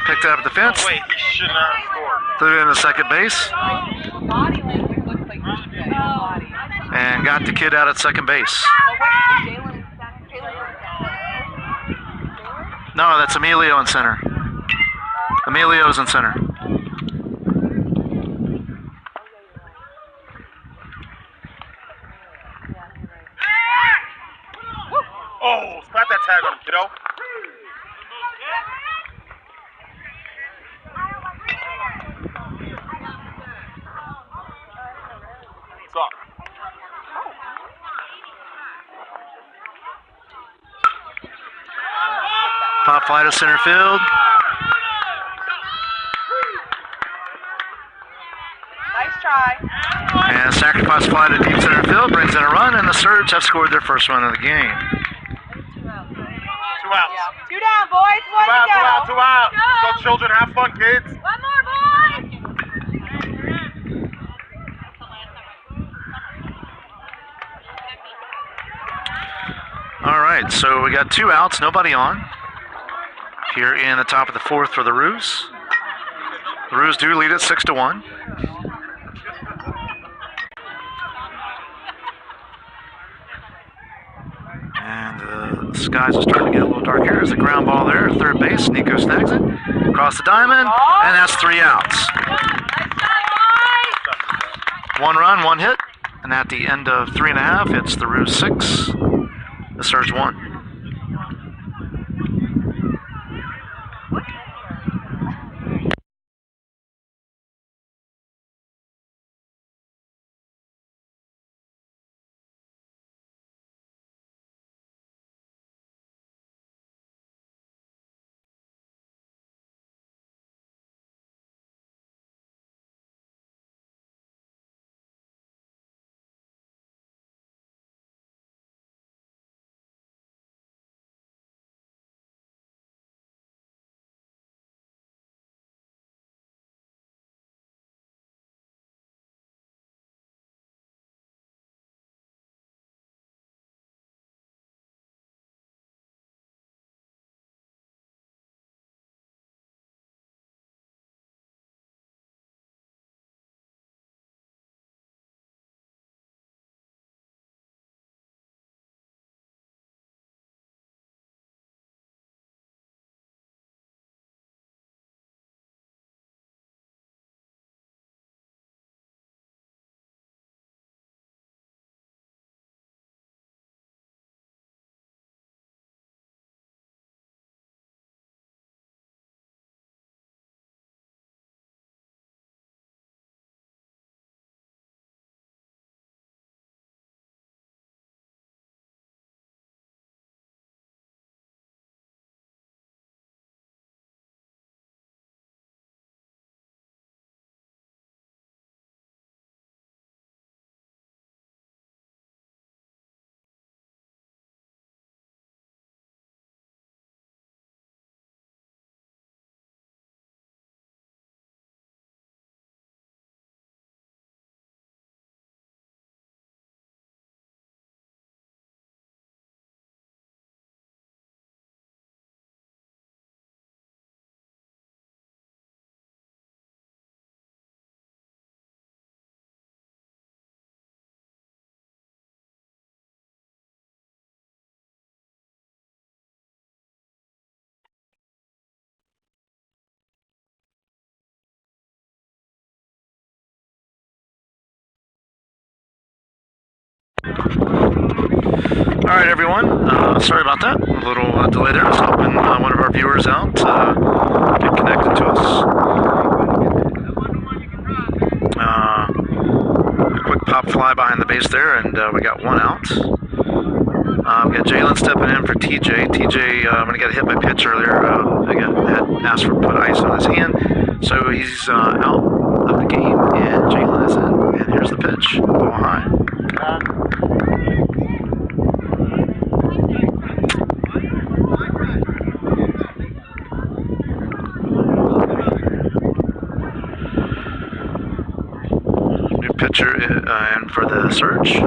S1: picked it up at the fence,
S3: Wait, he should not have scored.
S1: threw it into second base,
S2: Body language looks like TJ. Body.
S1: and got the kid out at second base.
S2: Oh, wait, Jalen.
S1: No, that's Emilio in center. Emilio's in center.
S3: Oh, slap that tag on him, kiddo. It's off.
S1: Pop fly to center field.
S2: Nice try.
S1: And sacrifice fly to deep center field brings in a run, and the Surge have scored their first run of the game.
S3: 2 outs.
S2: Yeah. 2 down, boys. 1 to go.
S3: 2 out. Go, children. Have fun, kids.
S2: 1 more, boys.
S1: All right, so we got 2 outs, nobody on. Here in the top of the 4th for the Roos. The Roos do lead it 6-1. And the skies are starting to get a little dark here. There's a ground ball there, third base. Nico snags it. Across the diamond, and that's 3 outs. 1 run, 1 hit. And at the end of 3.5, it's the Roos 6, the Surge 1. All right, everyone. Sorry about that. A little delay there. I was hoping one of our viewers out get connected to us. A quick pop fly behind the base there, and we got 1 out. We got Jalen stepping in for TJ. TJ, when he got hit by pitch earlier, had asked for put ice on his hand, so he's out of the game, and Jalen is in. And here's the pitch, ball high. New pitcher in for the Surge.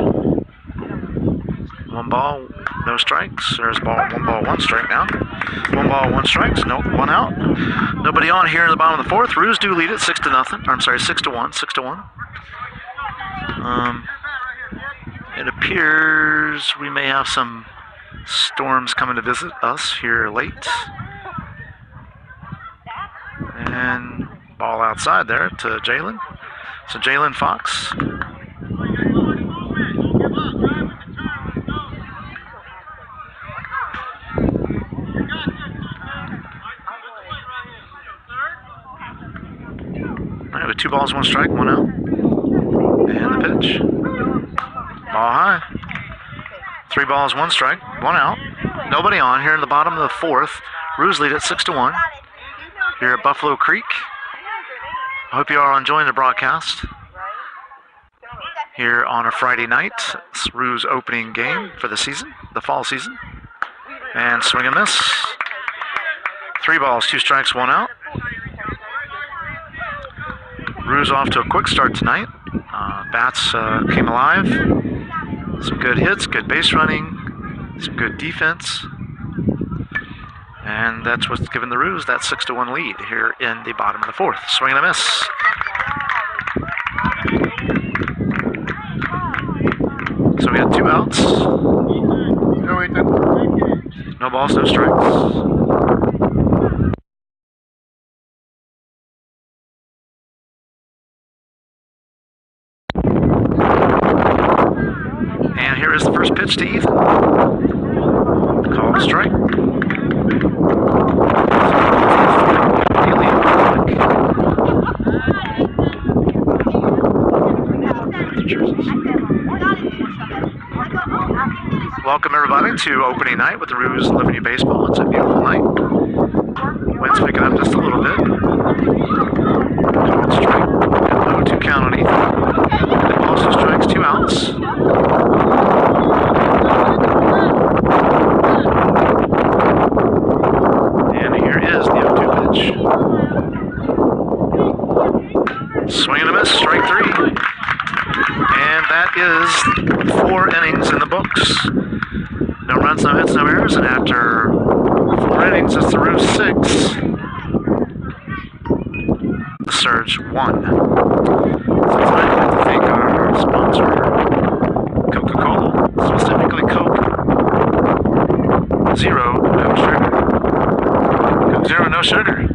S1: 1 ball, no strikes. There's one ball, 1 strike now. 1 ball, 1 strikes. No, 1 out. Nobody on here in the bottom of the 4th. Roos do lead it 6-0. I'm sorry, 6-1. 6-1. It appears we may have some storms coming to visit us here late. And ball outside there to Jalen. So Jalen Fox. All right, with 2 balls, 1 strike, 1 out. And the pitch. Ball high. 3 balls, 1 strike, 1 out. Nobody on here in the bottom of the 4th. Roos lead at 6-1. Here at Buffalo Creek. I hope you are enjoying the broadcast. Here on a Friday night, it's Roos' opening game for the season, the fall season. And swing and miss. 3 balls, 2 strikes, 1 out. Roos off to a quick start tonight. Bats came alive. Some good hits, good base running, some good defense. And that's what's given the Roos that 6-1 lead here in the bottom of the 4th. Swing and a miss. So we got 2 outs. No balls, no strikes. And here is the first pitch to Ethan. Called a strike. Welcome everybody to opening night with the Roos 11U baseball. It's a beautiful night. Wind's picking up just a little bit. Called strike. 0-2 count on Ethan. Good balls, 2 strikes, 2 outs. And here is the 0-2 pitch. Swing and a miss, strike 3. And that is 4 innings in the books. No runs, no hits, no errors, and after 4 innings, it's the Roos 6. The Surge 1. So tonight I'd like to thank our sponsor, Coca-Cola, specifically Coke Zero, no sugar. Coke Zero, no sugar.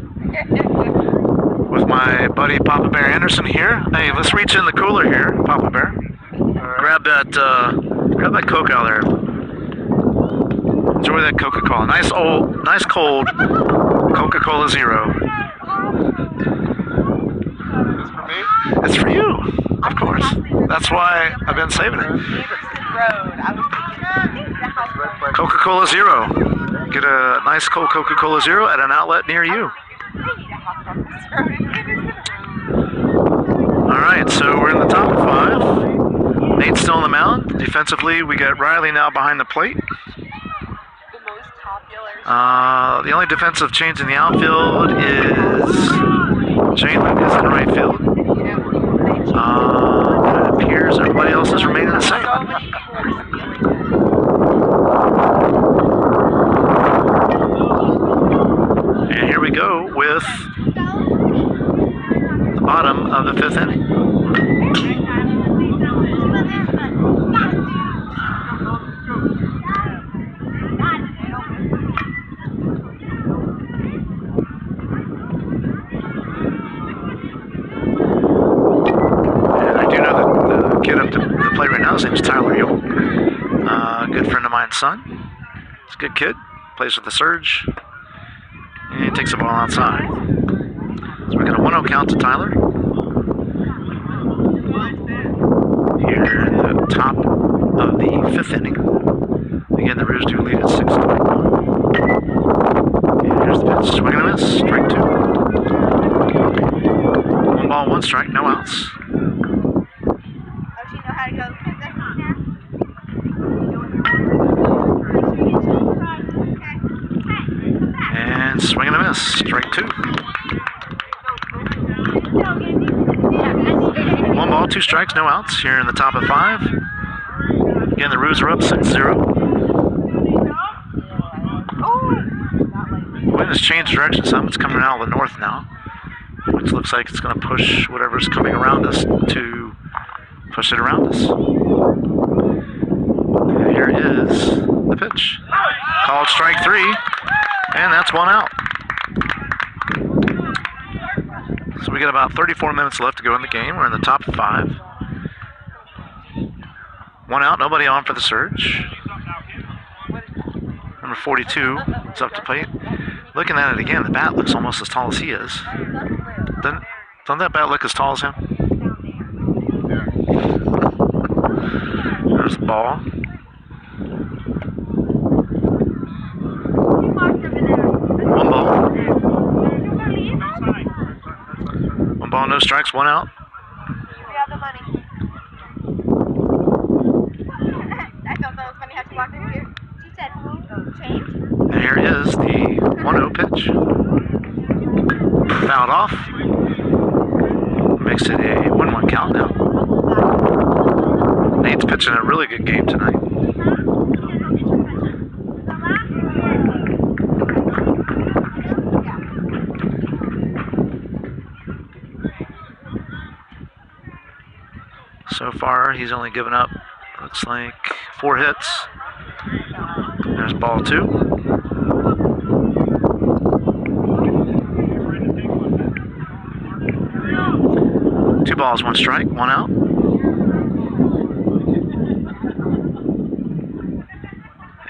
S1: With my buddy Papa Bear Anderson here. Hey, let's reach in the cooler here, Papa Bear. Grab that Coke out there. Enjoy that Coca-Cola. Nice cold Coca-Cola Zero. It's for you, of course. That's why I've been saving it. Coca-Cola Zero. Get a nice cold Coca-Cola Zero at an outlet near you. All right, so we're in the top 5. Nate's still on the mound. Defensively, we got Riley now behind the plate. The only defensive change in the outfield is Jalen is in right field. It appears everybody else is remaining the same. And here we go with the bottom of the 5th inning. His name is Tyler Yule. Good friend of mine's son. He's a good kid. Plays with the Surge. And he takes the ball outside. So we got a 1-0 count to Tyler. Here at the top of the 5th inning. Again, the Roos do lead at 6-21. And here's the pitch. Swing and a miss. Strike 2. 1 ball, 1 strike. No outs.
S2: Oh, she know how to go.
S1: And swing and a miss. Strike 2. 1 ball, 2 strikes, no outs here in the top of 5. Again, the Roos are up 6-0. Wind has changed direction some. It's coming out of the north now, which looks like it's going to push whatever's coming around us to push it around us. And here is the pitch. Called strike 3, and that's 1 out. So we got about 34 minutes left to go in the game. We're in the top of 5. 1 out, nobody on for the Surge. Number 42 is up to plate. Looking at it again, the bat looks almost as tall as he is. Doesn't that bat look as tall as him? There's the ball. One ball, no strikes, 1 out.
S2: We have the money. I thought that was funny how she walked in here. She said, change?
S1: And here is the 1-0 pitch. Fouled off. Makes it a 1-1 count now. Nate's pitching a really good game tonight. So far, he's only given up, looks like, 4 hits. There's ball 2. Two balls, 1 strike, 1 out.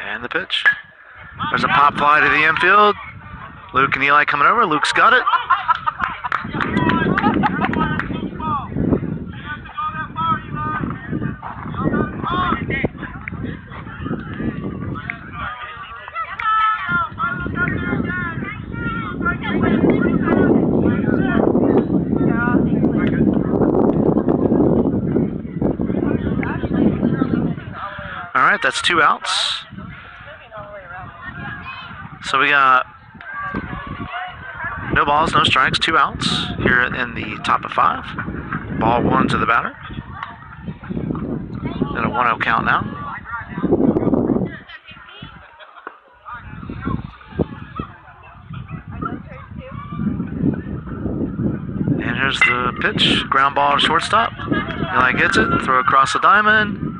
S1: And the pitch. There's a pop fly to the infield. Luke and Eli coming over. Luke's got it. All right, that's 2 outs. So we got no balls, no strikes, 2 outs here in the top of 5. Ball 1 to the batter. Then a 1-0 count now. And here's the pitch. Ground ball to shortstop. Eli gets it, throw across the diamond.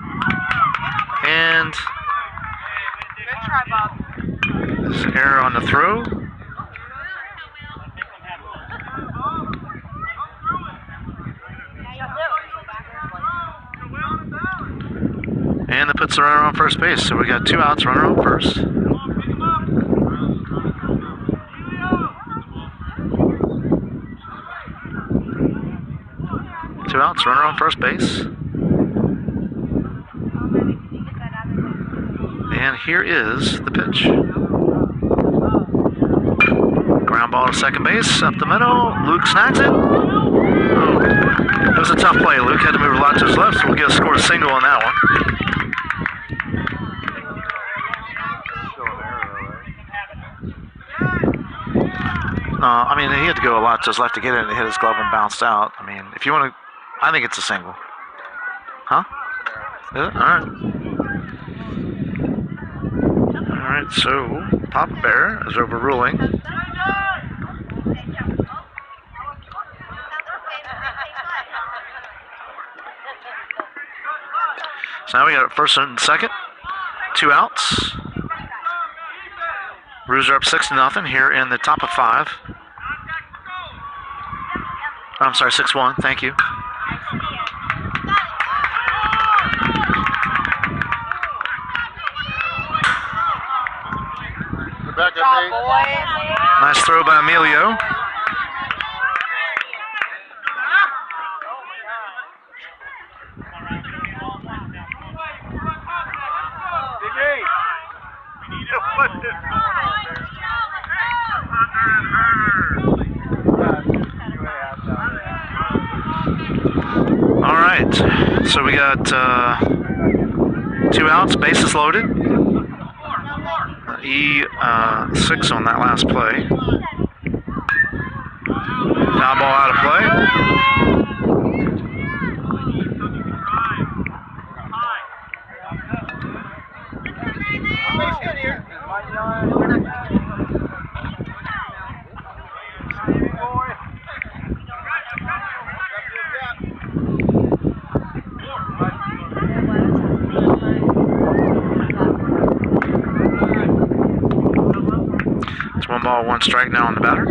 S1: And
S2: Good try, Bob.
S1: there's an error on the throw. And that puts the runner on first base. So we got 2 outs, runner on first. 2 outs, runner on first base. And here is the pitch. Ground ball to second base, up the middle. Luke snags it. Oh, it was a tough play. Luke had to move a lot to his left, so we'll get a score single on that one. I mean, he had to go a lot to his left to get it, and it hit his glove and bounced out. I mean, if you want to, I think it's a single. Huh? Is it? All right. All right, so Papa Bear is overruling. So now we got first and second, 2 outs. Roos are up 6-0 here in the top of 5. I'm sorry, 6-1. Thank you. Nice throw by Emilio. All right, so we got 2 outs, bases loaded. E6 on that last play. Foul ball out of play. It's 1 ball, 1 strike now on the batter.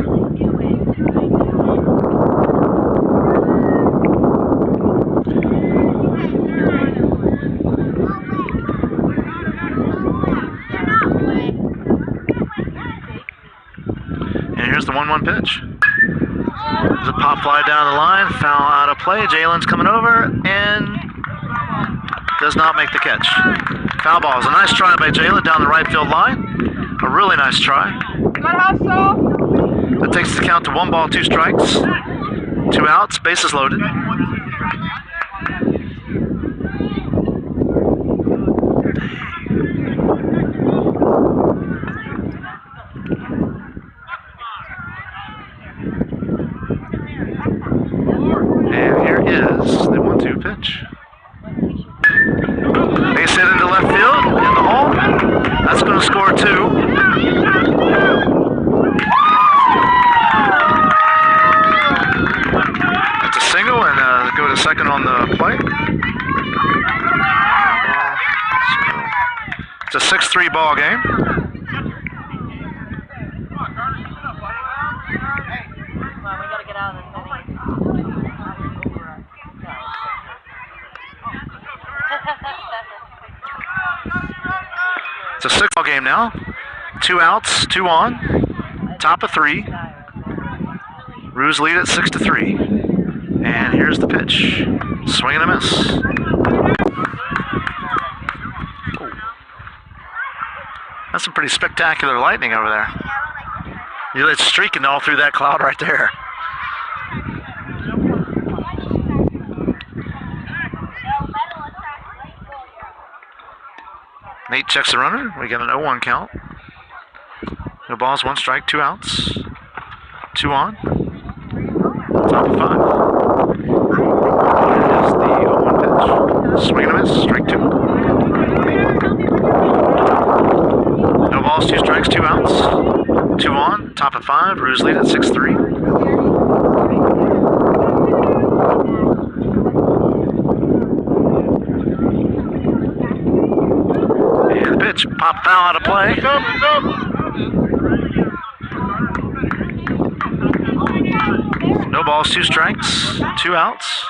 S1: And here's the 1-1 pitch. There's a pop fly down the line, foul out of play. Jalen's coming over and does not make the catch. Foul ball. Is a nice try by Jalen down the right field line. A really nice try. That takes the count to 1 ball, 2 strikes. 2 outs, bases loaded. And here is the 1-2 pitch. Base hit into left field, in the hole. That's going to score 2. That's a single, and go to second on the play. It's a 6-3 ball game. It's a 6-ball game now. 2 outs, 2 on. Top of 3. Roos lead at 6-3. And here's the pitch. Swing and a miss. Oh. That's some pretty spectacular lightning over there. It's streaking all through that cloud right there. Nate checks the runner. We got an 0-1 count. No balls, 1 strike, 2 outs. 2 on. Top of 5. Here's the 0-1 pitch. Swing and a miss. Strike 2. No balls, 2 strikes, 2 outs. 2 on. Top of 5. Roos lead at 6-3. Pop foul out of play. No balls, 2 strikes, 2 outs.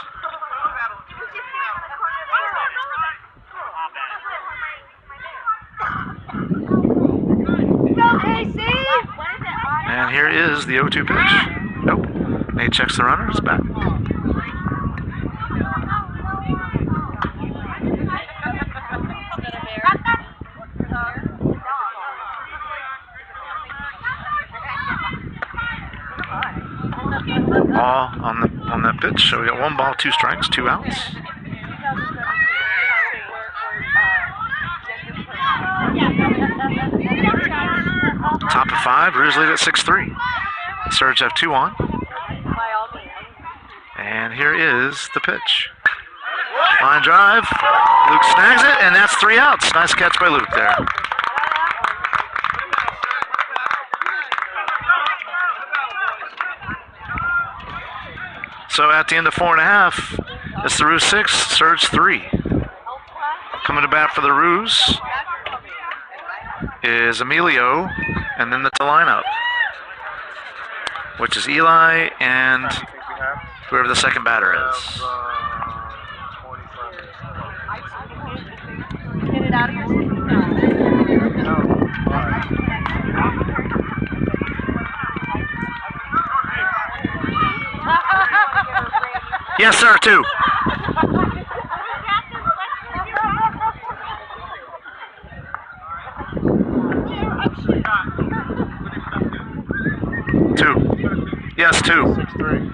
S1: And here is the 0-2 pitch. Nope. Nate checks the runner. It's back. Ball on that pitch. So we got 1 ball, 2 strikes, 2 outs. Top of 5. Roos lead at 6-3. Surge have 2 on. And here is the pitch. Line drive. Luke snags it, and that's 3 outs. Nice catch by Luke there. So at the end of 4.5, it's the Roos 6, Surge 3. Coming to bat for the Roos is Emilio, and then that's the lineup, which is Eli and whoever the second batter is.
S2: Get it out of your system.
S1: Yes, sir, 2. Two. Yes, two.
S3: 6-3.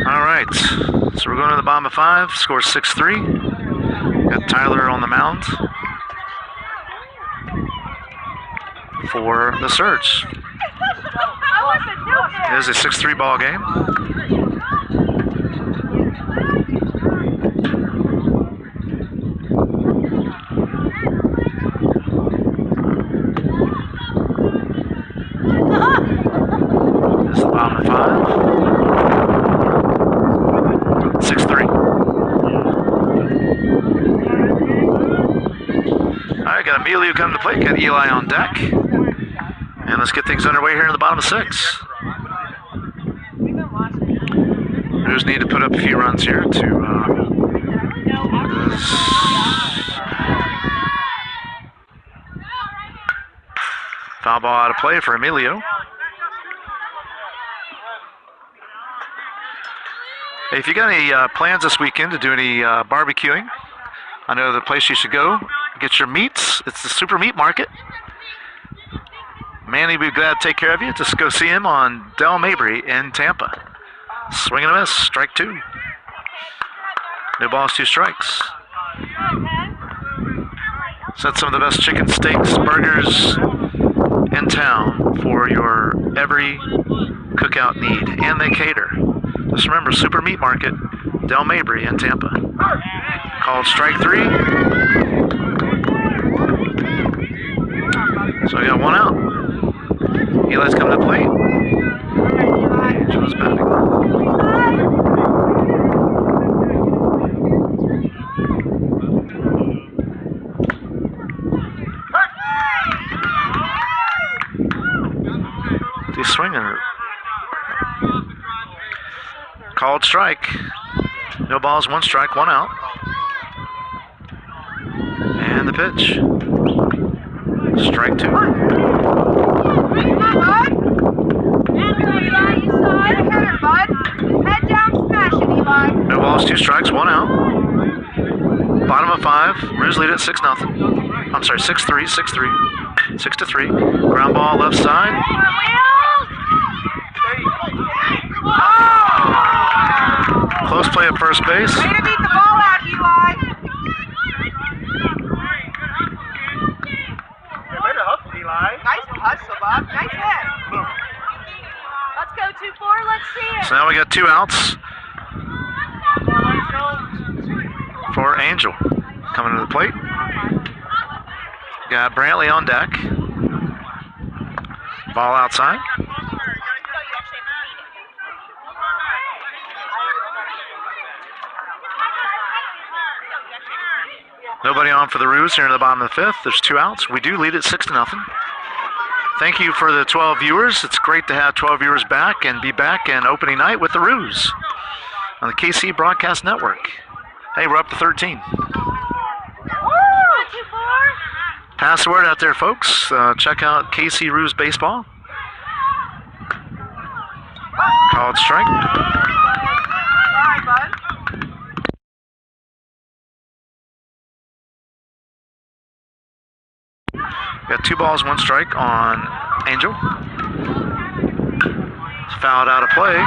S1: All right. So we're going to the bottom of 5. Score 6-3. Got Tyler on the mound for the Surge. It is a 6-3 ball game. This is the bottom of 5. 6-3. All right, got Emilio coming to play. Got Eli on deck. And let's get things underway here in the bottom of 6. Roos need to put up a few runs here to foul ball out of play for Emilio. Hey, if you got any plans this weekend to do any barbecuing, I know the place you should go. Get your meats. It's the Super Meat Market. Manny would be glad to take care of you. Just go see him on Del Mabry in Tampa. Swing and a miss. Strike 2. No balls, 2 strikes. Set some of the best chicken steaks, burgers in town for your every cookout need. And they cater. Just remember, Super Meat Market, Del Mabry in Tampa. Called strike 3. So we got 1 out. Eli's coming to the plate. Angel's batting. He's swinging. Called strike. No balls, 1 strike, 1 out. And the pitch. Strike 2. No balls, 2 strikes, 1 out. Bottom of 5. Roos lead at 6-0. I'm sorry, 6-3, 6-3. 6-3. Ground ball left side. Close play at first base.
S2: Way to beat the ball out, Eli.
S3: Way to hustle, Eli.
S2: Nice hustle, Bob. Nice hit. Let's go 2-4. Let's see it.
S1: So now we got 2 outs for Angel. Coming to the plate. Got Brantley on deck. Ball outside. Nobody on for the Roos here in the bottom of the 5th. There's 2 outs. We do lead at 6-0. Thank you for the 12 viewers. It's great to have 12 viewers back and be back in opening night with the Roos on the KC Broadcast Network. Hey, we're up to 13. Pass the word out there, folks. Check out KC Roos Baseball. Called strike.
S2: Sorry, bud.
S1: Got 2 balls, 1 strike on Angel. Fouled out of play.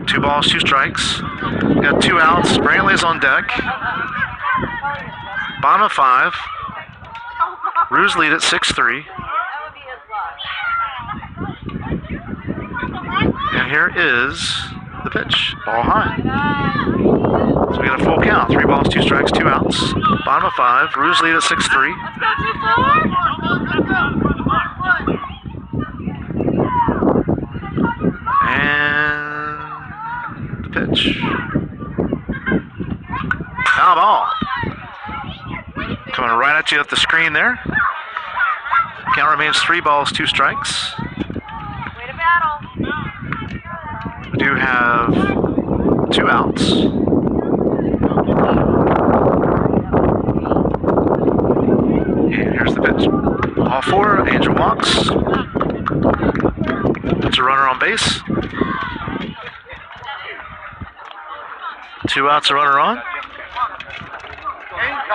S1: 2 balls, 2 strikes. Got 2 outs. Brantley's on deck. Bottom of 5. Roos lead at 6-3. And here is the pitch. Ball high. So we got a full count. 3 balls, 2 strikes, 2 outs. Bottom of 5. Roos lead at 6-3. And the pitch. Foul ball. Coming right at you at the screen there. Count remains 3 balls, 2 strikes.
S2: Way to battle.
S1: We do have 2 outs. And here's the pitch. Ball 4, Angel walks. Puts a runner on base. 2 outs, a runner on. No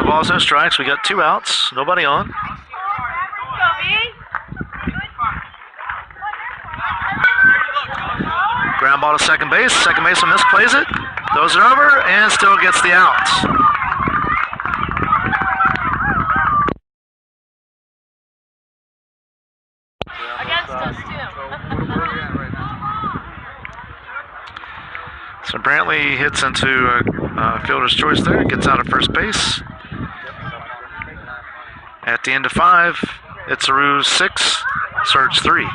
S1: balls, no strikes. We got 2 outs. Nobody on. Ground ball to second base. Second baseman misplays it. Throws it over and still gets the out.
S2: Against us, too.
S1: So Brantley hits into a fielder's choice there. Gets out of first base. At the end of 5, it's a Roos 6, Surge 3.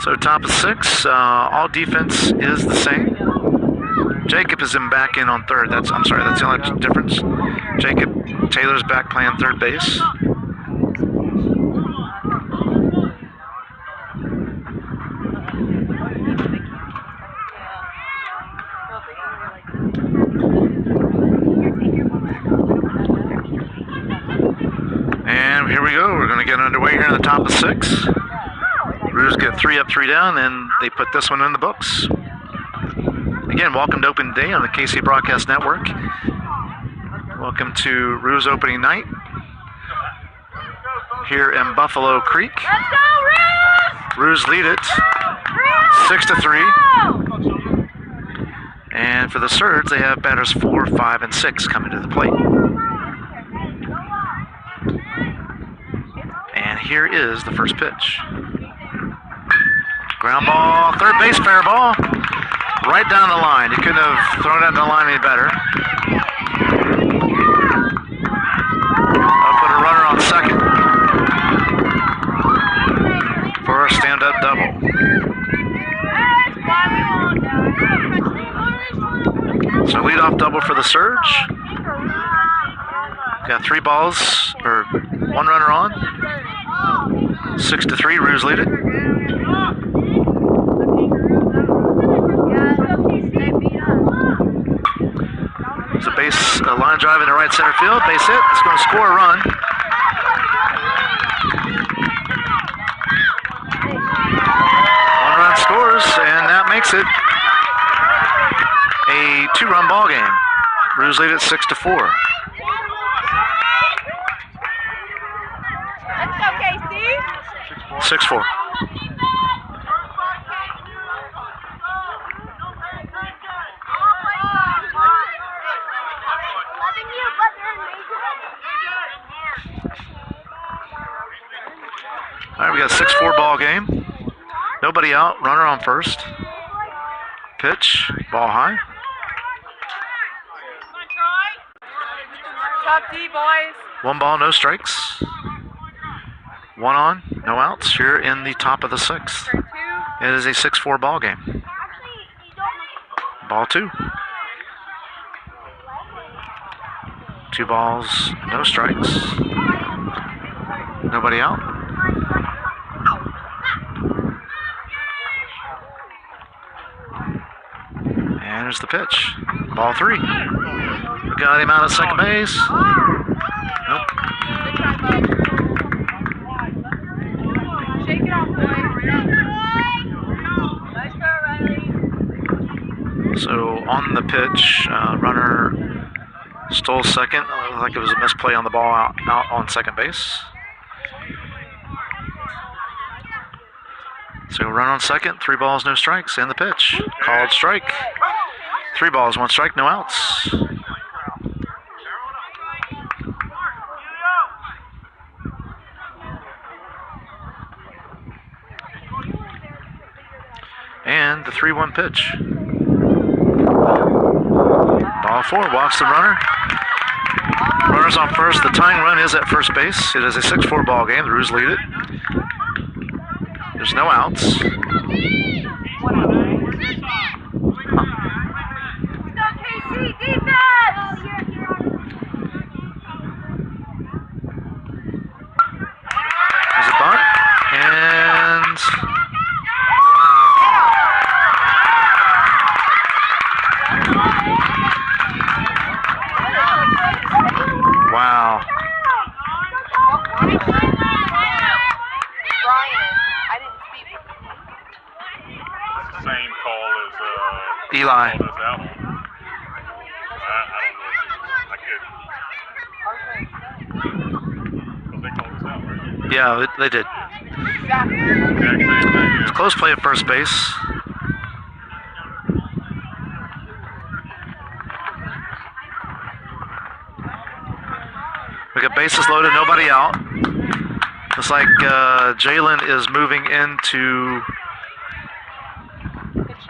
S1: So top of 6, all defense is the same. Jacob is back in on third. That's the only difference. Jacob Taylor's back playing third base. And here we go. We're going to get underway here in the top of 6. Roos get 3 up, 3 down, and they put this one in the books. Again, welcome to Open Day on the KC Broadcast Network. Welcome to Roos opening night here in Buffalo Creek.
S2: Let's go, Roos!
S1: Roos lead it 6-3. And for the Surge, they have batters 4, 5, and 6 coming to the plate. And here is the first pitch. Ground ball, third base, fair ball. Right down the line. You couldn't have thrown it down the line any better. I'll put a runner on second for a stand-up double. So leadoff double for the Surge. Got 3 balls, or 1 runner on. 6-3, Roos lead it. It's a base line drive into right center field. Base hit. It's going to score a run. One run scores, and that makes it a 2-run ball game. Roos lead it 6-4.
S2: Let's go, Casey.
S1: 6-4. All right, we got a 6-4 ball game. Nobody out. Runner on first. Pitch. Ball high.
S2: Top D, boys.
S1: 1 ball, no strikes. 1 on, no outs. Here in the top of the 6th. It is a 6-4 ball game. Ball 2. 2 balls, no strikes. Nobody out. And there's the pitch. Ball 3. Got him out at second base. Nope.
S2: Shake it off, boys. Nice throw, Riley.
S1: So on the pitch, runner stole second. Looked like it was a misplay on the ball out on second base. So run on second, 3 balls, no strikes, and the pitch. Called strike. 3 balls, 1 strike, no outs. And the 3-1 pitch. Ball 4, walks the runner. Runner's on first. The tying run is at first base. It is a 6-4 ball game. The Roos lead it. There's no outs. There's a bunt. And hands. Wow.
S2: Brian, I didn't speak.
S4: It's the same call as
S1: Eli.
S4: called us out on. I don't know. But they called us out, right?
S1: Yeah, they did.
S4: Exact same thing, yeah.
S1: Close play at first base. We got bases loaded, nobody out. Looks like Jalen is moving into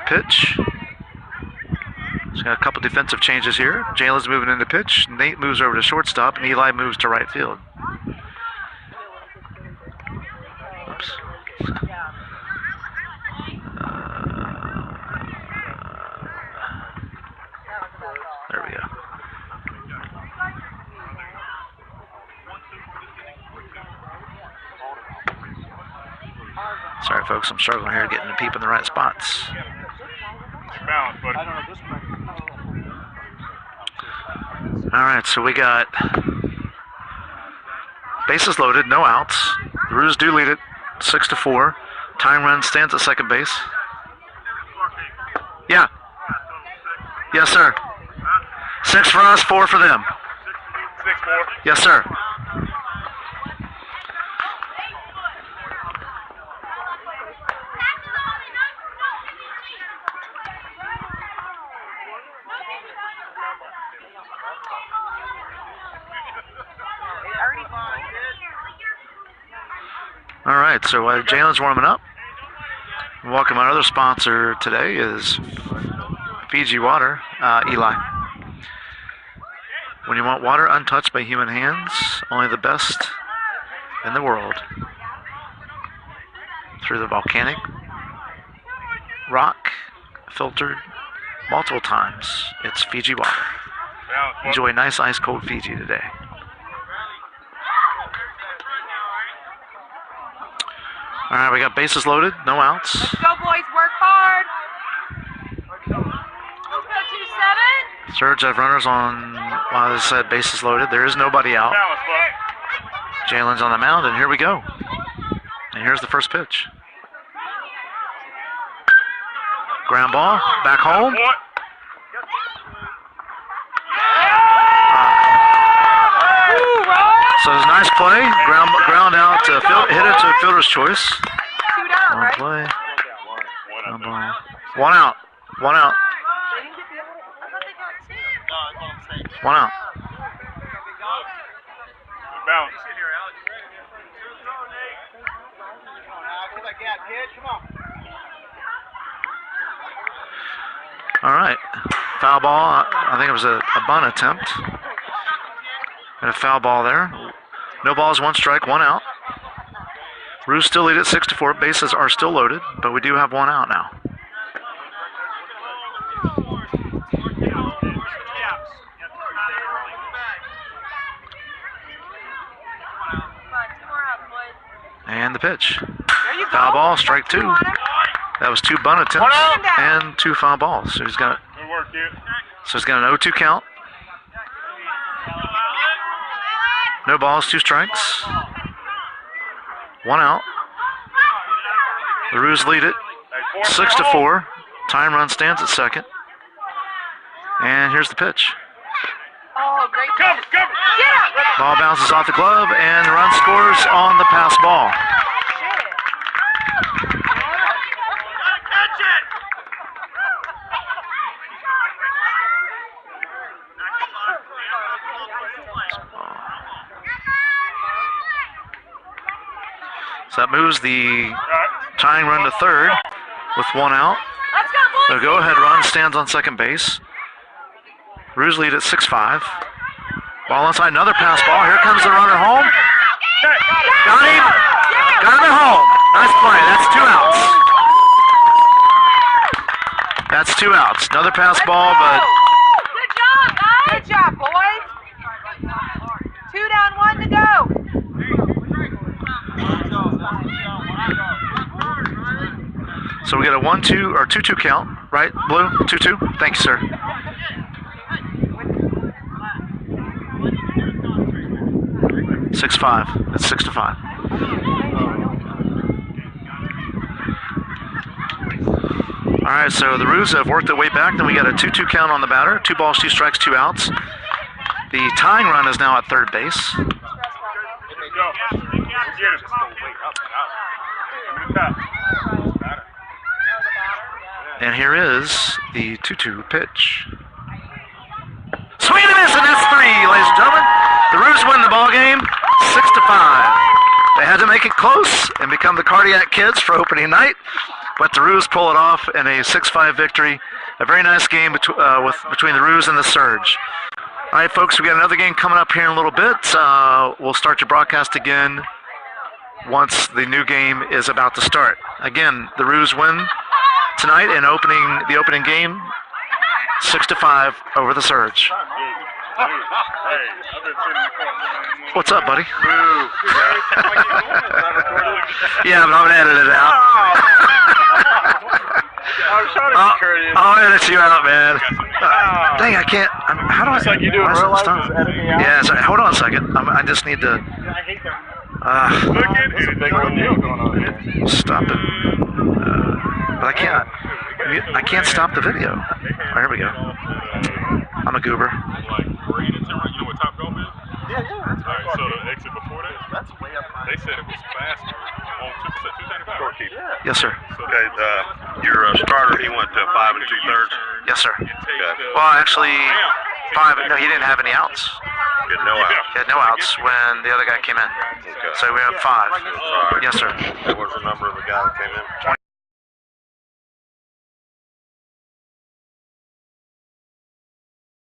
S1: pitch. He's got a couple defensive changes here. Jalen's moving into pitch. Nate moves over to shortstop, and Eli moves to right field. Oops. There we go. Sorry, folks, I'm struggling here getting the peep in the right spots.
S4: Balance, buddy.
S1: All right, so we got bases loaded, no outs. The Roos do lead it 6-4. Time run stands at second base. Yeah. Yes, sir. 6 for us, 4 for them.
S4: 6-4.
S1: Yes, sir. All right, so while Jalen's warming up, welcome. Our other sponsor today is Fiji Water, Eli. When you want water untouched by human hands, only the best in the world. Through the volcanic rock, filtered multiple times. It's Fiji Water. Enjoy nice ice cold Fiji today. All right, we got bases loaded, no outs.
S2: Let's go, boys. Work hard. Let's go, 2-7.
S1: Surge have runners on, well, as I said, bases loaded. There is nobody out.
S4: Balance, bud.
S1: Jalen's on the mound, and here we go. And here's the first pitch. Ground ball, back home.
S4: What?
S1: So it's a nice play. Ground out to hit it to fielder's choice.
S2: 2 down,
S1: One
S2: right?
S1: play. Ground ball. One out. One out. One out.
S3: Balance.
S1: All right. Foul ball. I think it was a bunt attempt. And a foul ball there. No balls, 1 strike, 1 out. Roos still lead at 6-4. Bases are still loaded, but we do have 1 out now. And the pitch. Foul ball, strike 2. That was 2 bunt attempts and 2 foul balls. So he's got
S3: Good work, dude.
S1: an 0-2 count. No balls, 2 strikes. 1 out. The Roos lead it 6-4. Time run stands at second. And here's the pitch.
S2: Oh, great.
S3: Cover, cover.
S2: Get up.
S1: Ball bounces off the glove, and the run scores on the pass ball. So that moves the tying run to third with 1 out.
S2: Let's go, boys.
S1: The go-ahead run stands on second base. Roos lead at 6-5. Ball inside, another pass ball. Here comes the runner home. Got him. Got him at home. Nice play. That's 2 outs. That's 2 outs. Another pass ball, but
S2: Good job, guys. Good job, boys. 2 down, 1 to go.
S1: So we get a 1-2 or 2-2 count, right? Blue 2-2. Thank you, sir. Six five. It's 6-5. All right, so the Roos have worked their way back. Then we got a 2-2 count on the batter. 2 balls, 2 strikes, 2 outs. The tying run is now at third base. And here is the 2-2 pitch. Swing and a miss, and that's 3, ladies and gentlemen. The Roos win the ball game, 6-5. They had to make it close and become the Cardiac Kids for opening night, but the Roos pull it off in a 6-5 victory. A very nice game between the Roos and the Surge. All right, folks, we got another game coming up here in a little bit. We'll start your broadcast again once the new game is about to start. Again, the Roos win tonight in the opening game, 6-5 over the Surge. What's up, buddy? Yeah, but I'm gonna edit it out. I'll edit you out, man. Dang, I can't. How do I?
S4: Like you do in real life, just edit me out.
S1: Yeah, sorry. Hold on a second. I just need to.
S4: There's a big old deal going on here.
S1: Stop it. But I can't. I can't stop the video. Oh, here we go. I'm a goober.
S4: Like green and zero, you know what Top Golf is?
S3: Yeah.
S4: Alright, so the exit before that,
S3: That's way up high.
S4: they said it was faster on 275.
S3: Scorekeeper.
S1: Yes, sir.
S5: Okay, your starter, he went to 5 2/3.
S1: Yes, sir.
S5: Okay.
S1: Well, actually, 5. No, he didn't have any outs.
S5: You had no out.
S1: He had no outs when the other guy came in.
S5: Okay.
S1: So we have 5.
S5: All right.
S1: Yes, sir.
S5: What was the number of the guy that came in?